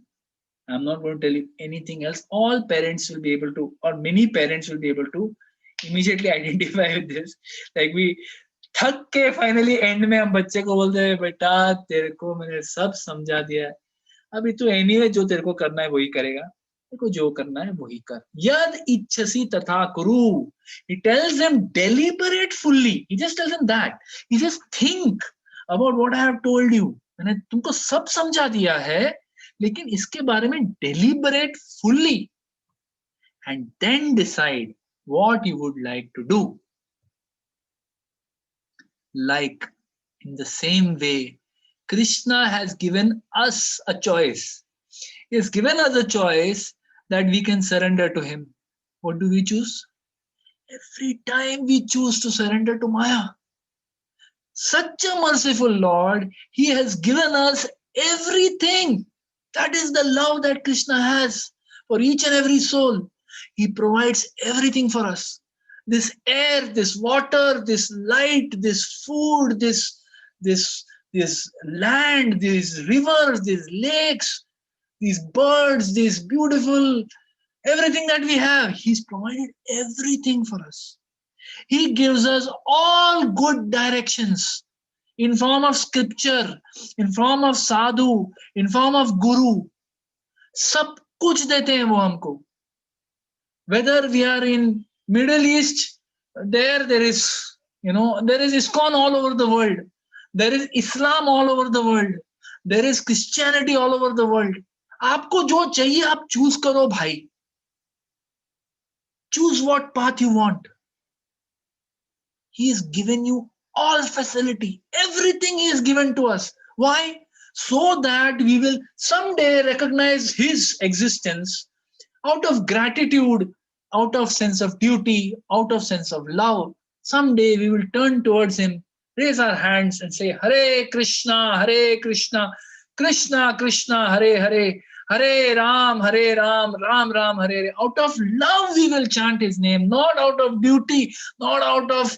I'm not going to tell you anything else. All parents will be able to, or many parents will be able to immediately identify with this. Like we थक के finally end में हम बच्चे को बोलते हैं बेटा तेरे को मैंने सब समझा दिया है, अभी तू anyway जो तेरे को करना है वही करेगा, तेरे को जो करना है वही कर. यद इच्छसि तथा कुरु. He tells them deliberate fully. He just tells them that. He says think about what I have told you. मैंने तुमको सब समझा दिया है, लेकिन इसके बारे में deliberate fully and then decide what you would like to do. Like in the same way, Krishna has given us a choice. He has given us a choice that we can surrender to him. What do we choose? Every time we choose to surrender to Maya. Such a merciful Lord, he has given us everything. That is the love that Krishna has for each and every soul. He provides everything for us. This air, this water, this light, this food, this land, these rivers, these lakes, these birds, these beautiful, everything that we have. He's provided everything for us. He gives us all good directions in form of scripture, in form of sadhu, in form of guru. सब कुछ देते हैं वो हमको. Whether we are in Middle East, there is, there is ISKCON all over the world. There is Islam all over the world. There is Christianity all over the world. आपको जो चाहिए आप choose करो भाई. Choose what path you want. He has given you all facility. Everything he has given to us. Why? So that we will someday recognize his existence out of gratitude, out of sense of duty, out of sense of love. Someday we will turn towards him, raise our hands and say, Hare Krishna, Krishna Krishna, Hare Hare, Hare Ram, Ram Ram, Hare Hare. Out of love we will chant his name, not out of duty, not out of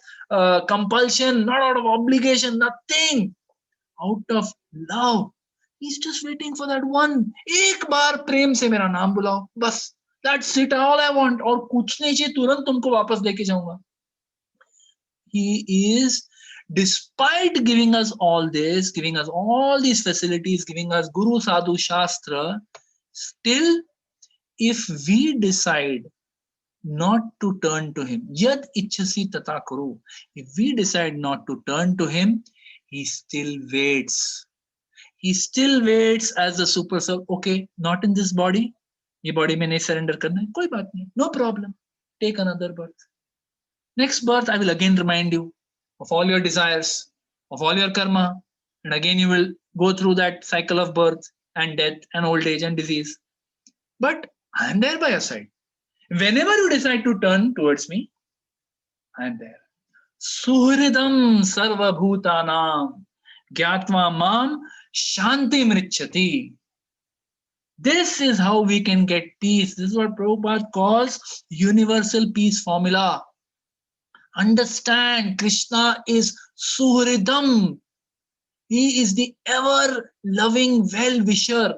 compulsion, not out of obligation, nothing. Out of love. He's just waiting for that one. एक बार प्रेम से मेरा नाम बुलाओ, बस. That's it, all I want. और कुछ नहीं चाहिए, तुरंत तुमको वापस लेके जाऊंगा. He is, despite giving us all this, giving us all these facilities, giving us Guru Sadhu Shastra, still, if we decide not to turn to him, yad ichhasi tata kuru, if we decide not to turn to him, he still waits. He still waits as the super soul. Okay, not in this body. ये body में नहीं surrender करना है, कोई बात नहीं, no problem. Take another birth. Next birth, I will again remind you of all your desires, of all your karma, and again you will go through that cycle of birth and death and old age and disease. But I am there by your side. Whenever you decide to turn towards me, I am there. Suhridam sarva bhutanam gyatva mam shanti mrichati. This is how we can get peace. This is what Prabhupada calls universal peace formula. Understand, Krishna is Suhridam. He is the ever-loving well-wisher.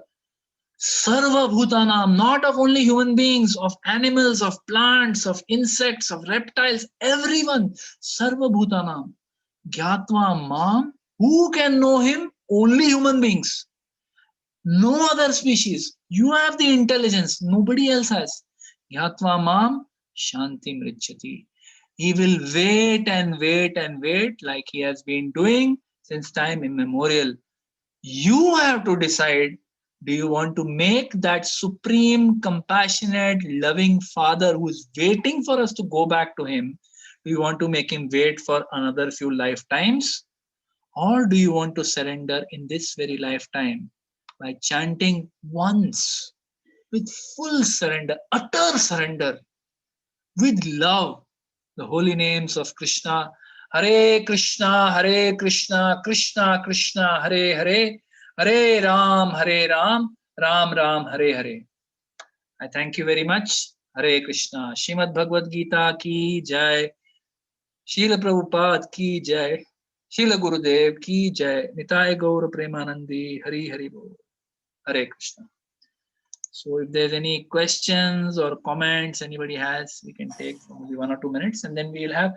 Sarva Bhutanam, not of only human beings, of animals, of plants, of insects, of reptiles, everyone. Sarva Bhutanam. Gyatva Mam. Who can know him? Only human beings. No other species. You have the intelligence. Nobody else has. Gyatva Mam Shanti Mrichati. He will wait and wait and wait like he has been doing since time immemorial. You have to decide, do you want to make that supreme, compassionate, loving Father who is waiting for us to go back to him, do you want to make him wait for another few lifetimes? Or do you want to surrender in this very lifetime by chanting once with full surrender, utter surrender, with love, the holy names of Krishna, Hare Krishna, Krishna Krishna, Hare Hare, Hare Ram, Ram Ram, Hare Hare. I thank you very much. Hare Krishna. Srimad Bhagavad Gita ki jai. Srila Prabhupada ki jai. Srila Gurudev ki jai. Nitai Gaur Premanandi. Hari Hari Bol. Hare Krishna. So if there's any questions or comments anybody has, we can take for maybe 1 or 2 minutes, and then we'll have,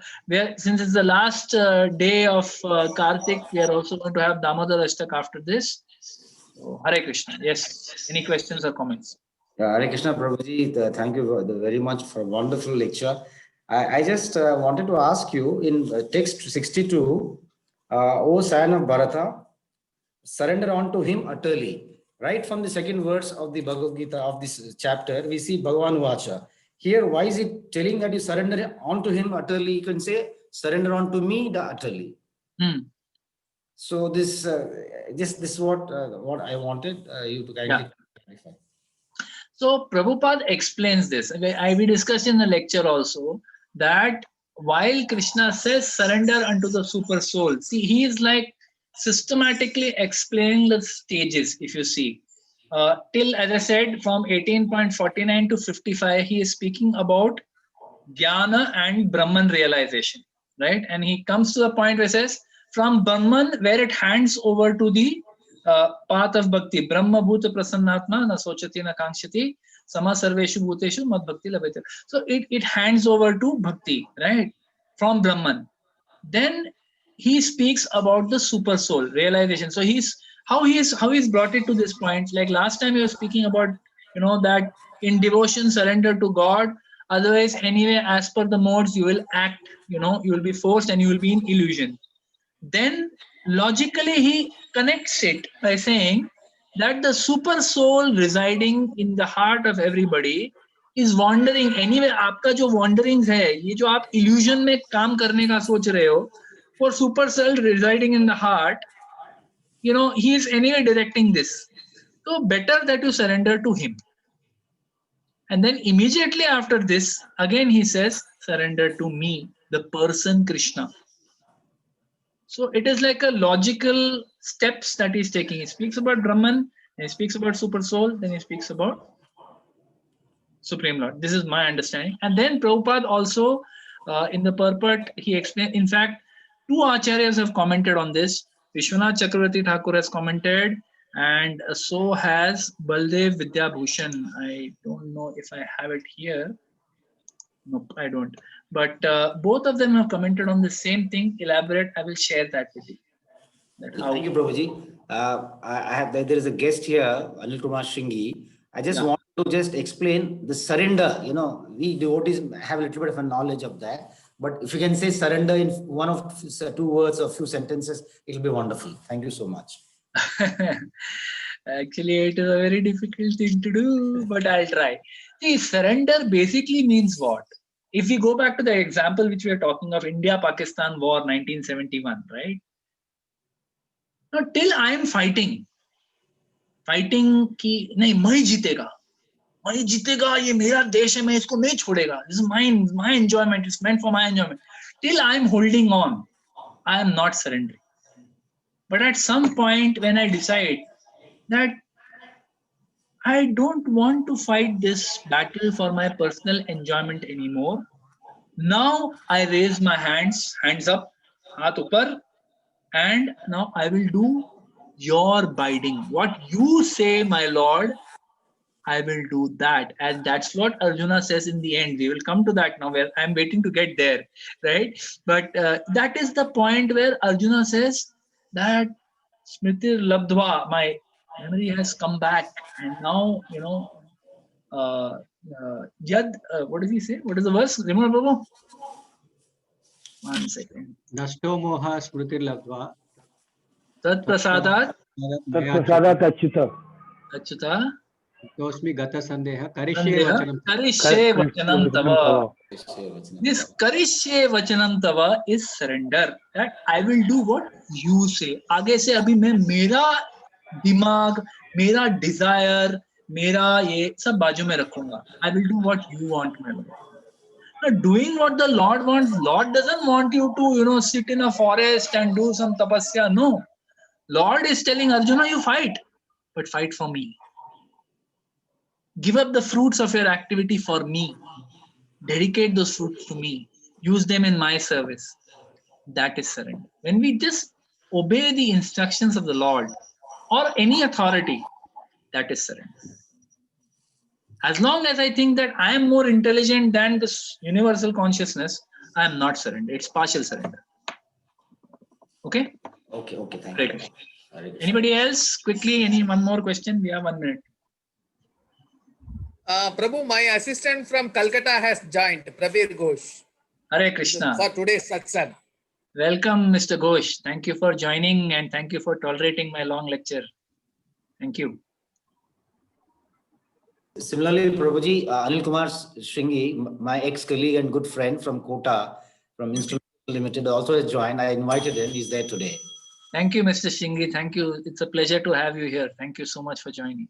since it's the last day of Kartik, we are also going to have Damodar Ashtak after this. So, Hare Krishna. Yes. Any questions or comments? Hare Krishna, Prabhuji. Thank you very much for a wonderful lecture. I just wanted to ask you in text 62, O son of Bharata, surrender unto him utterly. Right from the second verse of the Bhagavad Gita of this chapter, we see Bhagavan Vacha. Here, why is it telling that you surrender unto him utterly? You can say, surrender unto me the utterly. So this is what I wanted you to kindly clarify. So Prabhupada explains this. We discussed in the lecture also that while Krishna says surrender unto the super soul, see, he is like systematically explaining the stages. If you see, till, as I said, from 18.49 to 55, he is speaking about Jnana and Brahman realization, right? And he comes to the point where he says, from Brahman, where it hands over to the path of bhakti, Brahma Bhuta Prasannatma na sochati na kankshati sama sarveshu bhuteshu mad bhakti labhate. So it hands over to bhakti, right? From Brahman. Then he speaks about the super soul realization. So how he's brought it to this point. Like last time he was speaking about, that in devotion, surrender to God, Otherwise, anyway, as per the modes, you will act, you will be forced and you will be in illusion. Then logically he connects it by saying that the super soul residing in the heart of everybody is wandering anyway. आपका जो wanderings है, ये जो आप illusion में काम करने का सोच रहे हो, for super soul residing in the heart, he is anyway directing this. So better that you surrender to him. And then immediately after this, again he says, surrender to me, the person Krishna. So it is like a logical steps that he's taking. He speaks about Brahman, then he speaks about Super Soul, then he speaks about Supreme Lord. This is my understanding. And then Prabhupada also, in the purport, he explained, in fact, two acharyas have commented on this. Vishwanath Chakravarti Thakur has commented, and so has Baldev Vidyabhushan. I don't know if I have it here. Nope, I don't. But both of them have commented on the same thing. Elaborate, I will share that with you. Thank you, Prabhuji. I have there is a guest here, Anil Kumar Shringi. I just want to just explain the surrender. We devotees have a little bit of a knowledge of that. But if you can say surrender in one of two words or few sentences, it'll be wonderful. Thank you so much. Actually, it is a very difficult thing to do, but I'll try. See, surrender basically means what? If we go back to the example which we are talking of, India-Pakistan War 1971, right? Now, till I am fighting कि नहीं मैं जीतेगा, ये मेरा देश है, मैं इसको नहीं छोड़ेगा. This is my enjoyment. It's meant for my enjoyment. Till I am holding on, I am not surrendering. But at some point when I decide that I don't want to fight this battle for my personal enjoyment anymore, now I raise my hands up, haath upar, and now I will do your bidding. What you say, my Lord, I will do that. And that's what Arjuna says in the end. We will come to that now, where I'm waiting to get there, right? But that is the point where Arjuna says that Smriti Labdhva, my memory has come back. And now, Yad, what does he say? What is the verse? Remember, Babu? 1 second. Nashto moha smriti labdva. Tat prasadat तत्प्रसादात् Achyut achyuta Tosmi gata sandeha Sandeha karishe vachanam. Karishye Vachanam Tava. This Karishye Vachanam Tava is surrender. That I will do what you say. आगे से अभी मैं मेरा दिमाग, मेरा desire, मेरा ये सब बाजू में रखूंगा. I will do what you want, my Lord. Now, doing what the Lord wants, Lord doesn't want you to, sit in a forest and do some tapasya. No. Lord is telling Arjuna, you fight, but fight for me. Give up the fruits of your activity for me. Dedicate those fruits to me. Use them in my service. That is surrender. When we just obey the instructions of the Lord or any authority, that is surrender. As long as I think that I am more intelligent than this universal consciousness, I am not surrender. It's partial surrender. Okay? Okay, thank Hare you. Krishna. Hare Krishna. Anybody else? Quickly, one more question? We have 1 minute. Prabhu, my assistant from Calcutta has joined, Prabir Ghosh, Hare Krishna. for today's satsang. Welcome, Mr. Ghosh. Thank you for joining and thank you for tolerating my long lecture. Thank you. Similarly, Prabhuji, Anil Kumar Shringi, my ex-colleague and good friend from Kota, from Instrument Limited, also has joined. I invited him. He's there today. Thank you, Mr. Shingi. Thank you. It's a pleasure to have you here. Thank you so much for joining.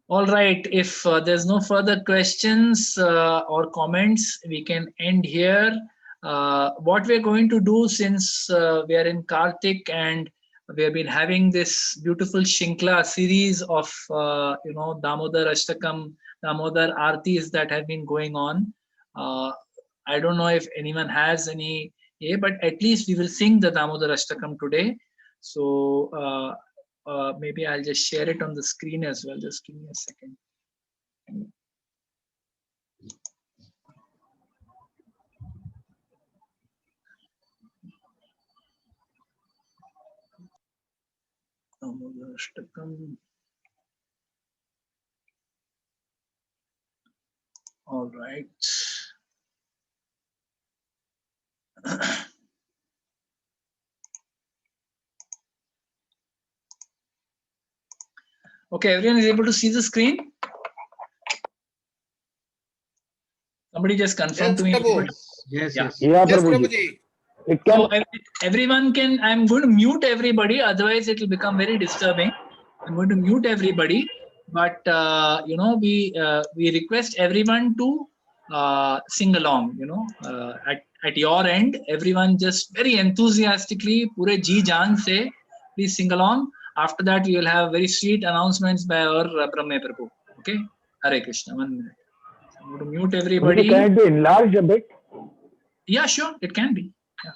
All right. If there's no further questions or comments, we can end here. What we're going to do, since we are in Kartik and we have been having this beautiful Shinkla series of, Damodar Ashtakam, Damodar Aartis that have been going on. I don't know if anyone has any, but at least we will sing the Damodar Ashtakam today. So maybe I'll just share it on the screen as well. Just give me a second. Damodar Ashtakam. All right. Okay, everyone is able to see the screen? Somebody just confirm Yes, to me. Prabhu. Yes, Yeah. yes. Yeah, Yes, Prabhuji. Prabhuji. It So can, everyone can, I'm going to mute everybody, otherwise it will become very disturbing. I'm going to mute everybody, but we request everyone to sing along, at your end, everyone just very enthusiastically, pure ji jaan se, please sing along. After that, we will have very sweet announcements by our Brahme Prabhu. Okay? Hare Krishna. 1 minute. I'm going to mute Prabhuji, everybody. can it be enlarged a bit? Yeah, sure, it can be. Yeah.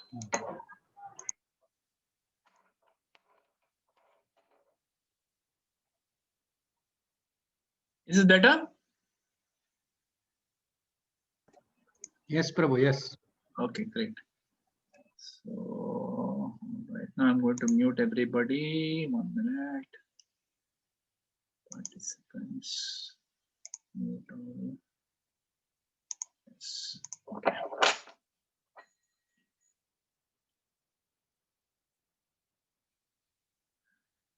Is it better? Yes, Prabhu, yes. Okay, great. So right now I'm going to mute everybody. 1 minute. Participants. Mute all. Yes. Okay.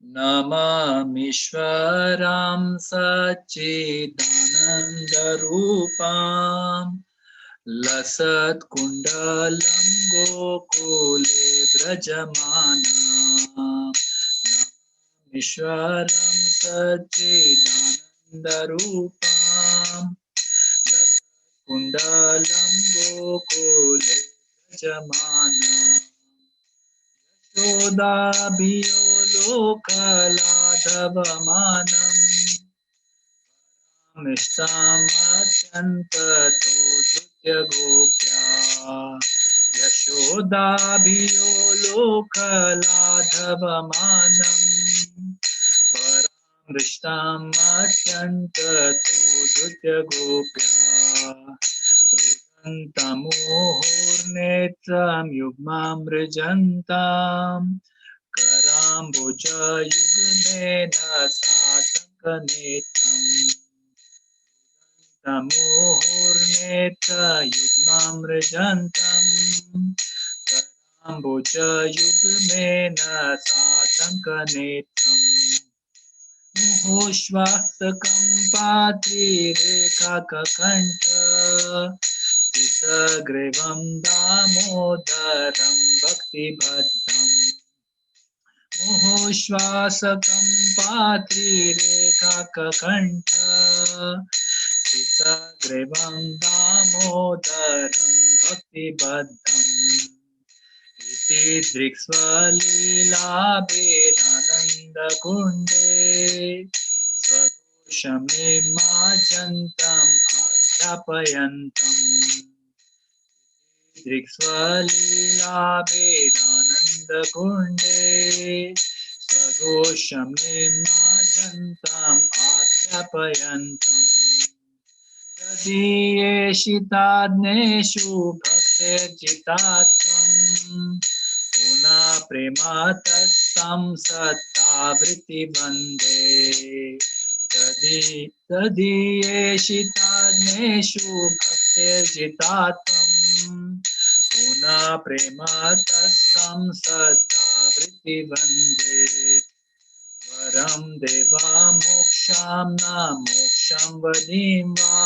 Namamishwaram Sachidanandarupam Lasat Kundalam Gokule Brajamana Ishwaram Sachidanandarupam Lasat Kundalam Gokule Brajamana Yashodabhiyo Lokaladhavamanam Mishtamatyantato Dhutya Gopya Yashodabhiyo Lokaladhavamanam Paramrishtamatyantato Dhutya Gopya Rudantamuhurnetram Yugmamrijantam Karambuja Yugmena Satankanetram Tamuhurneta Yugmamrijantam Karambuja Yugmena Satankanetram Muhoshvastakam Patrirekakakantha Pitagrivam Damodaram Bhaktibhaddham Muhoshvasakam Patrirekakakantha Pitagrivam Damodaram Bhaktibhaddham Iti Driksvalila Berananda Kunde Swagosham Nimajantam Akhyapayantam Driksvalila Berananda Kunde Swagosham Nimajantam Akhyapayantam Tadiyeshitadneshu bhaktirjitatvam Puna prematastam sattavriti bande Tadiyeshitadneshu bhaktirjitatvam Puna prematastam sattavriti bande Varam deva moksham na moksham vadim va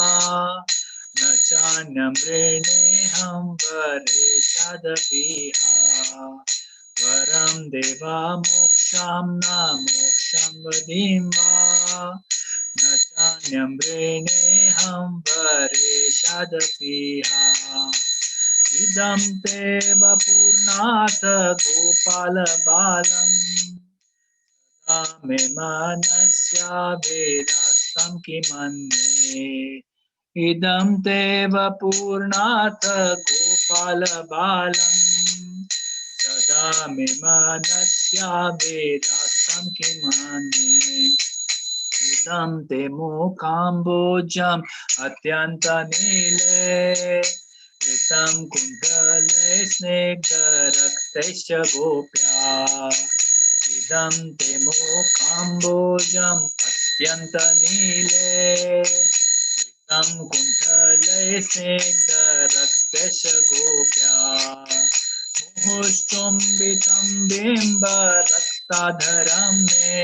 na chanyam vreneham vareshadapiha Varam deva moksham na moksham vadim va na chanyam vreneham vareshadapiha Idam teva purnata gopala balam me manasya vedastam kimanye idam teva purnata gopala balam sada me manasya vedastam kimanye idam te mukambojam atyanta nile itam kundale snegdaraktesya gopya Idam te mukambojam atyanta nile Vitam kuntale स्निग्ध रक्तश गोप्या मुहुश्चुम्बितं बिम्ब रक्ताधरं मे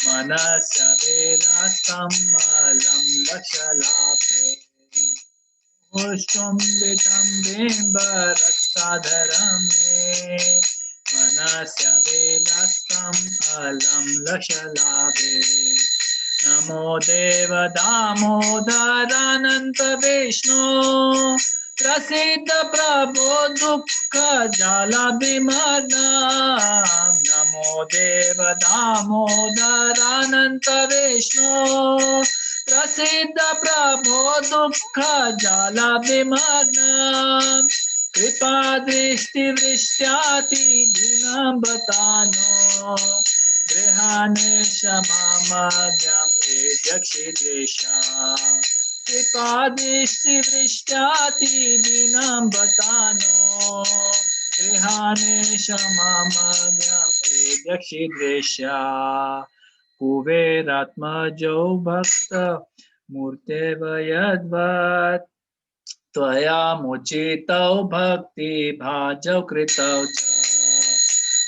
मनस्य विरक्तं मलं लक्षलाभे मुहुश्चुम्बितं बिम्ब रक्ताधरं मे मनस्य विरक्तं मलं लक्षलाभे नमो देव दामोदरानंत विष्णु प्रसिद्ध प्रभो दुःख जाला विमर्ना नमो देव दामोदरानंत विष्णु प्रसिद्ध प्रभो दुःख जाला विमर्ना कृपा दृष्टि वृष्ट्याति दीनं बतानो गृहाने क्षमामज्ञां यक्षिद्रेशा कृपा दृष्टि वृष्ट्याति दीनं बतानो गृहाने क्षमामज्ञां यक्षिद्रेशा कुबेरात्मजो भक्त मूर्तेव यद्वत् त्वया मोचितौ भक्ति भाजौ कृतौ च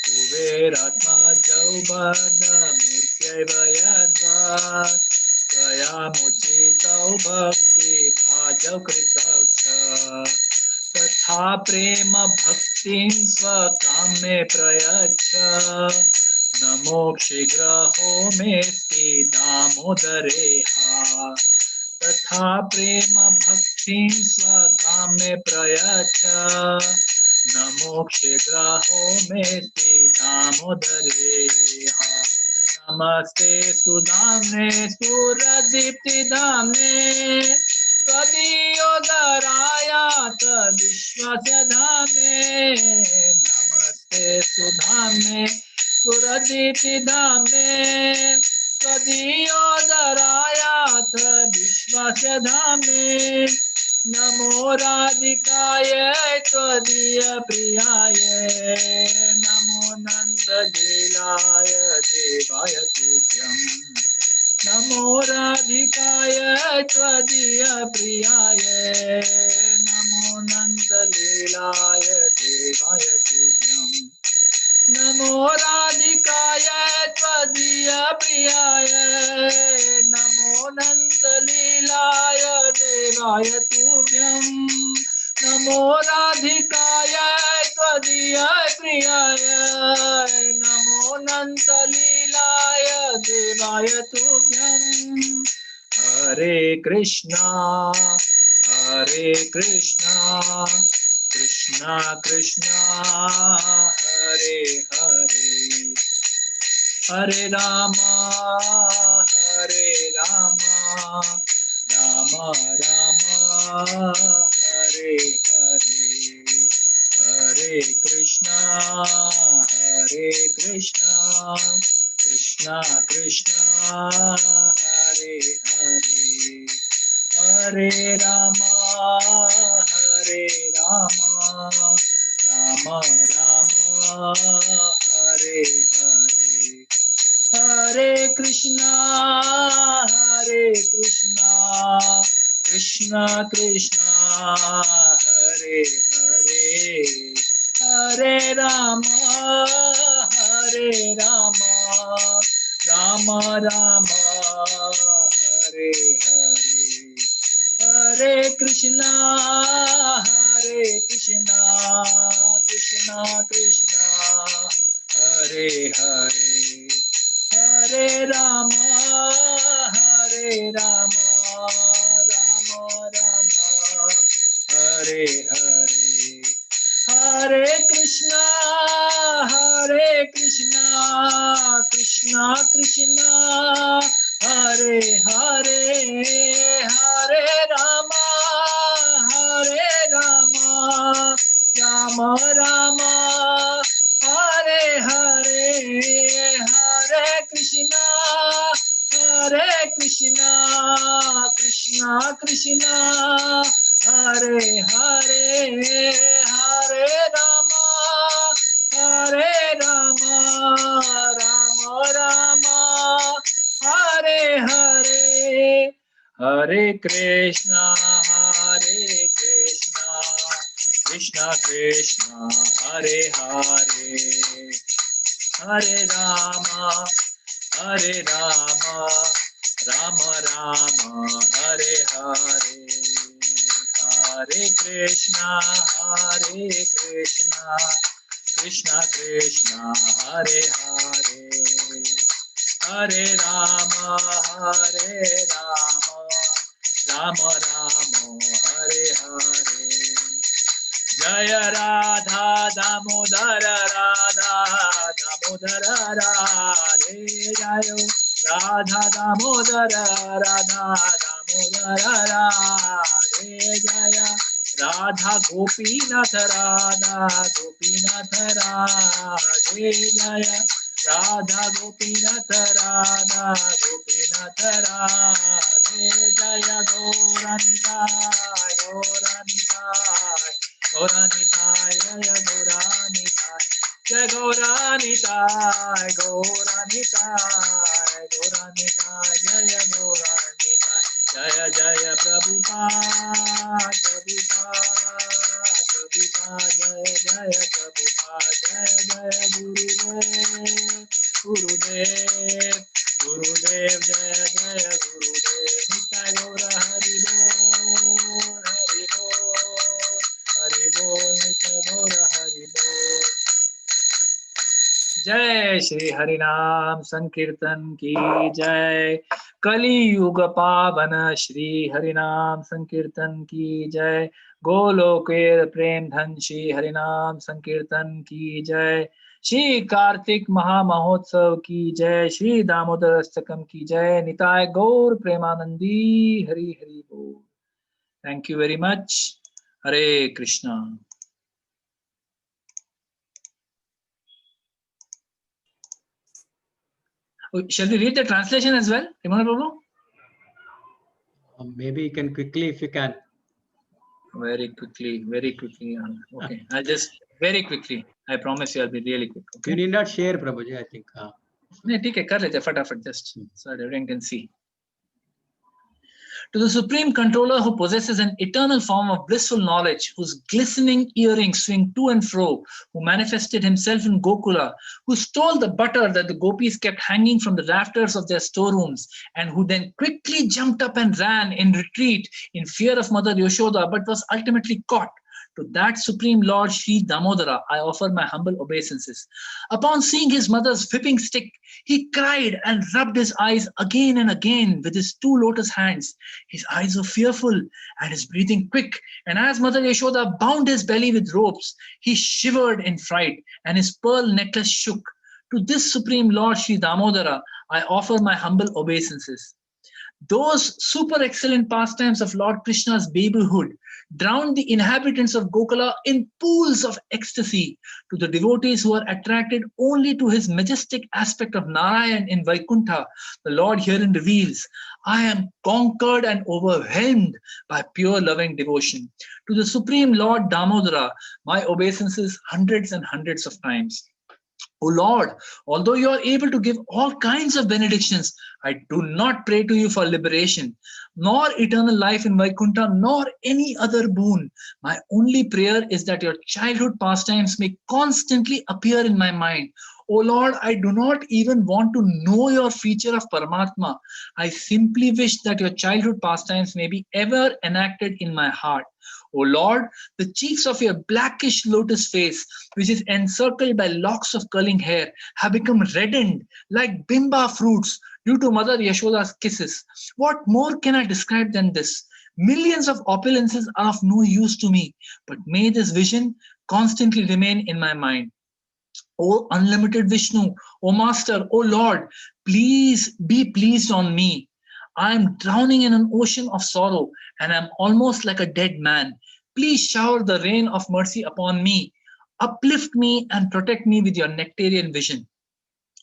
कुबेरात्मजौ बद्धमूर्त्यैव यद्वत् त्वया मोचितौ भक्ति भाजौ कृतौ च तथा प्रेम भक्तिं स्वकाम्ये प्रयच्छ नमो शीघ्रहो मेऽस्ति दामोदरेहा तथा प्रेम भक्तिं स्वकाम्ये प्रयच्छ नमो शीघ्रहो मेऽस्ति दामोदरेहा नमस्ते सुधाम्ने स्फुरदीप्तिधाम्ने त्वदीयोदरायात विश्वस्य धाम्ने नमस्ते सुधाम्ने स्फुरदीप्तिधाम्ने त्वदीयोदरायात विश्वस्य धाम्ने नमो राधिकाय त्वदीय प्रियाय नमो नन्दलीलाय देवाय तुभ्यं नमो राधिकाय त्वदीय प्रियाय नमो नन्दलीलाय देवाय तुभ्यं नमो राधिकाय त्वदीय प्रियाय नमो नन्दलीलाय देवाय तुभ्यं नमो राधिकाय त्वदीय प्रियाय नमो नन्दलीलाय देवाय तुभ्यं हरे Krishna Krishna Krishna Hare Hare Hare Ram Ram Ram Hare Hare Hare Krishna Krishna Krishna Hare Hare Hare Ram Ram Ram Hare Hare Hare Krishna Krishna Krishna Hare Hare Hare Ram Ram Ram Hare Hare Hare Krishna Krishna Krishna Hare Hare Hare Ram Ram Ram Hare Hare Hare Krishna Krishna Krishna Hare Hare Hare Ram Ram Ram Hare Hare Hare Krishna Krishna Krishna Hare Hare Hare Ram Ram Ram Hare Hare Hare Krishna Hare Krishna, Krishna Krishna, Hare Hare, Hare Rama, Hare Rama, Rama Rama, Hare Hare, Hare Krishna, Krishna Krishna, Hare Hare, Hare Rama, Rama Rama, Hare Hare. Jaya Radha Damodara Radha Damodara Radhe Jaya Radha Damodara Radha Damodara Radhe Jaya Radha Gopinath Radha Gopinath Radhe Jaya Radha Gopinath Radha Gopinath Radhe Jaya Gauranitai Gauranitai Gauranitai Jaya Gauranitai Jaya Gauranitai Gauranitai Gauranitai Jaya Gauranitai Jaya Jaya Prabhupada Prabhupada Prabhupada Jaya Jaya Prabhupada Jaya Jaya Gurudev Gurudev Jaya Jaya Gurudev Nitai Gaura Hari Bol Hari Bol Hari Bol Nitai Gaura Hari Bol. जय श्री हरिनाम संकीर्तन की जय, कली युग पावन श्री हरिनाम संकीर्तन की जय, गोलोकेर प्रेम धन श्री हरिनाम संकीर्तन की जय, श्री कार्तिक महामहोत्सव की जय, श्री दामोदर अष्टकम की जय, निताय गौर प्रेमानंदी हरि हरि बोल. Thank you very much. Hare Krishna. Shall we read the translation as well, Imran Prabhu? Maybe you can quickly if you can. Very quickly. Okay, I'll just very quickly. I promise you, I'll be really quick. Okay? You need not share, Prabhuji, I think. नहीं ठीक है, कर लेते फटाफट, just so that everyone can see. To the Supreme Controller who possesses an eternal form of blissful knowledge, whose glistening earrings swing to and fro, who manifested himself in Gokula, who stole the butter that the gopis kept hanging from the rafters of their storerooms, and who then quickly jumped up and ran in retreat in fear of Mother Yashoda, but was ultimately caught. To that Supreme Lord Sri Damodara, I offer my humble obeisances. Upon seeing his mother's whipping stick, he cried and rubbed his eyes again and again with his two lotus hands. His eyes were fearful and his breathing quick, and as Mother Yashoda bound his belly with ropes, he shivered in fright and his pearl necklace shook. To this Supreme Lord Sri Damodara, I offer my humble obeisances. Those super excellent pastimes of Lord Krishna's babyhood drowned the inhabitants of Gokula in pools of ecstasy. To the devotees who are attracted only to his majestic aspect of Narayan in Vaikuntha, the Lord herein reveals, I am conquered and overwhelmed by pure loving devotion. To the Supreme Lord Damodara, my obeisances hundreds and hundreds of times. O Lord, although you are able to give all kinds of benedictions, I do not pray to you for liberation, nor eternal life in Vaikuntha, nor any other boon. My only prayer is that your childhood pastimes may constantly appear in my mind. O Lord, I do not even want to know your feature of Paramatma. I simply wish that your childhood pastimes may be ever enacted in my heart. O Lord, the cheeks of your blackish lotus face, which is encircled by locks of curling hair, have become reddened like bimba fruits due to Mother Yashoda's kisses. What more can I describe than this? Millions of opulences are of no use to me, but may this vision constantly remain in my mind. O unlimited Vishnu, O Master, O Lord, please be pleased on me. I am drowning in an ocean of sorrow and I am almost like a dead man. Please shower the rain of mercy upon me. Uplift me and protect me with your nectarian vision.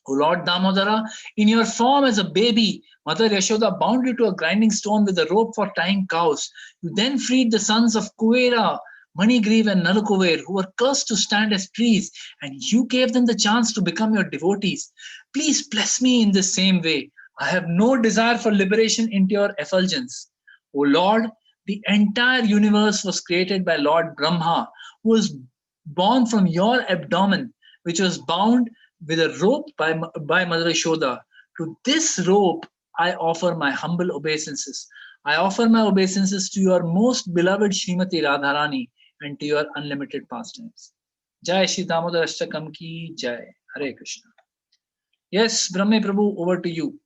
O Lord Damodara, in your form as a baby, Mother Yashoda bound you to a grinding stone with a rope for tying cows. You then freed the sons of Kuvera, Manigriv and Nalukuver, who were cursed to stand as trees, and you gave them the chance to become your devotees. Please bless me in the same way. I have no desire for liberation into your effulgence. O Lord, The entire universe was created by Lord Brahma, who was born from your abdomen, which was bound with a rope by Mother Yashoda. To this rope, I offer my humble obeisances. I offer my obeisances to your most beloved Srimati Radharani and to your unlimited pastimes. Jai Shri Damodar Ashtakam ki Jai. Hare Krishna. Yes, Brahme Prabhu, over to you.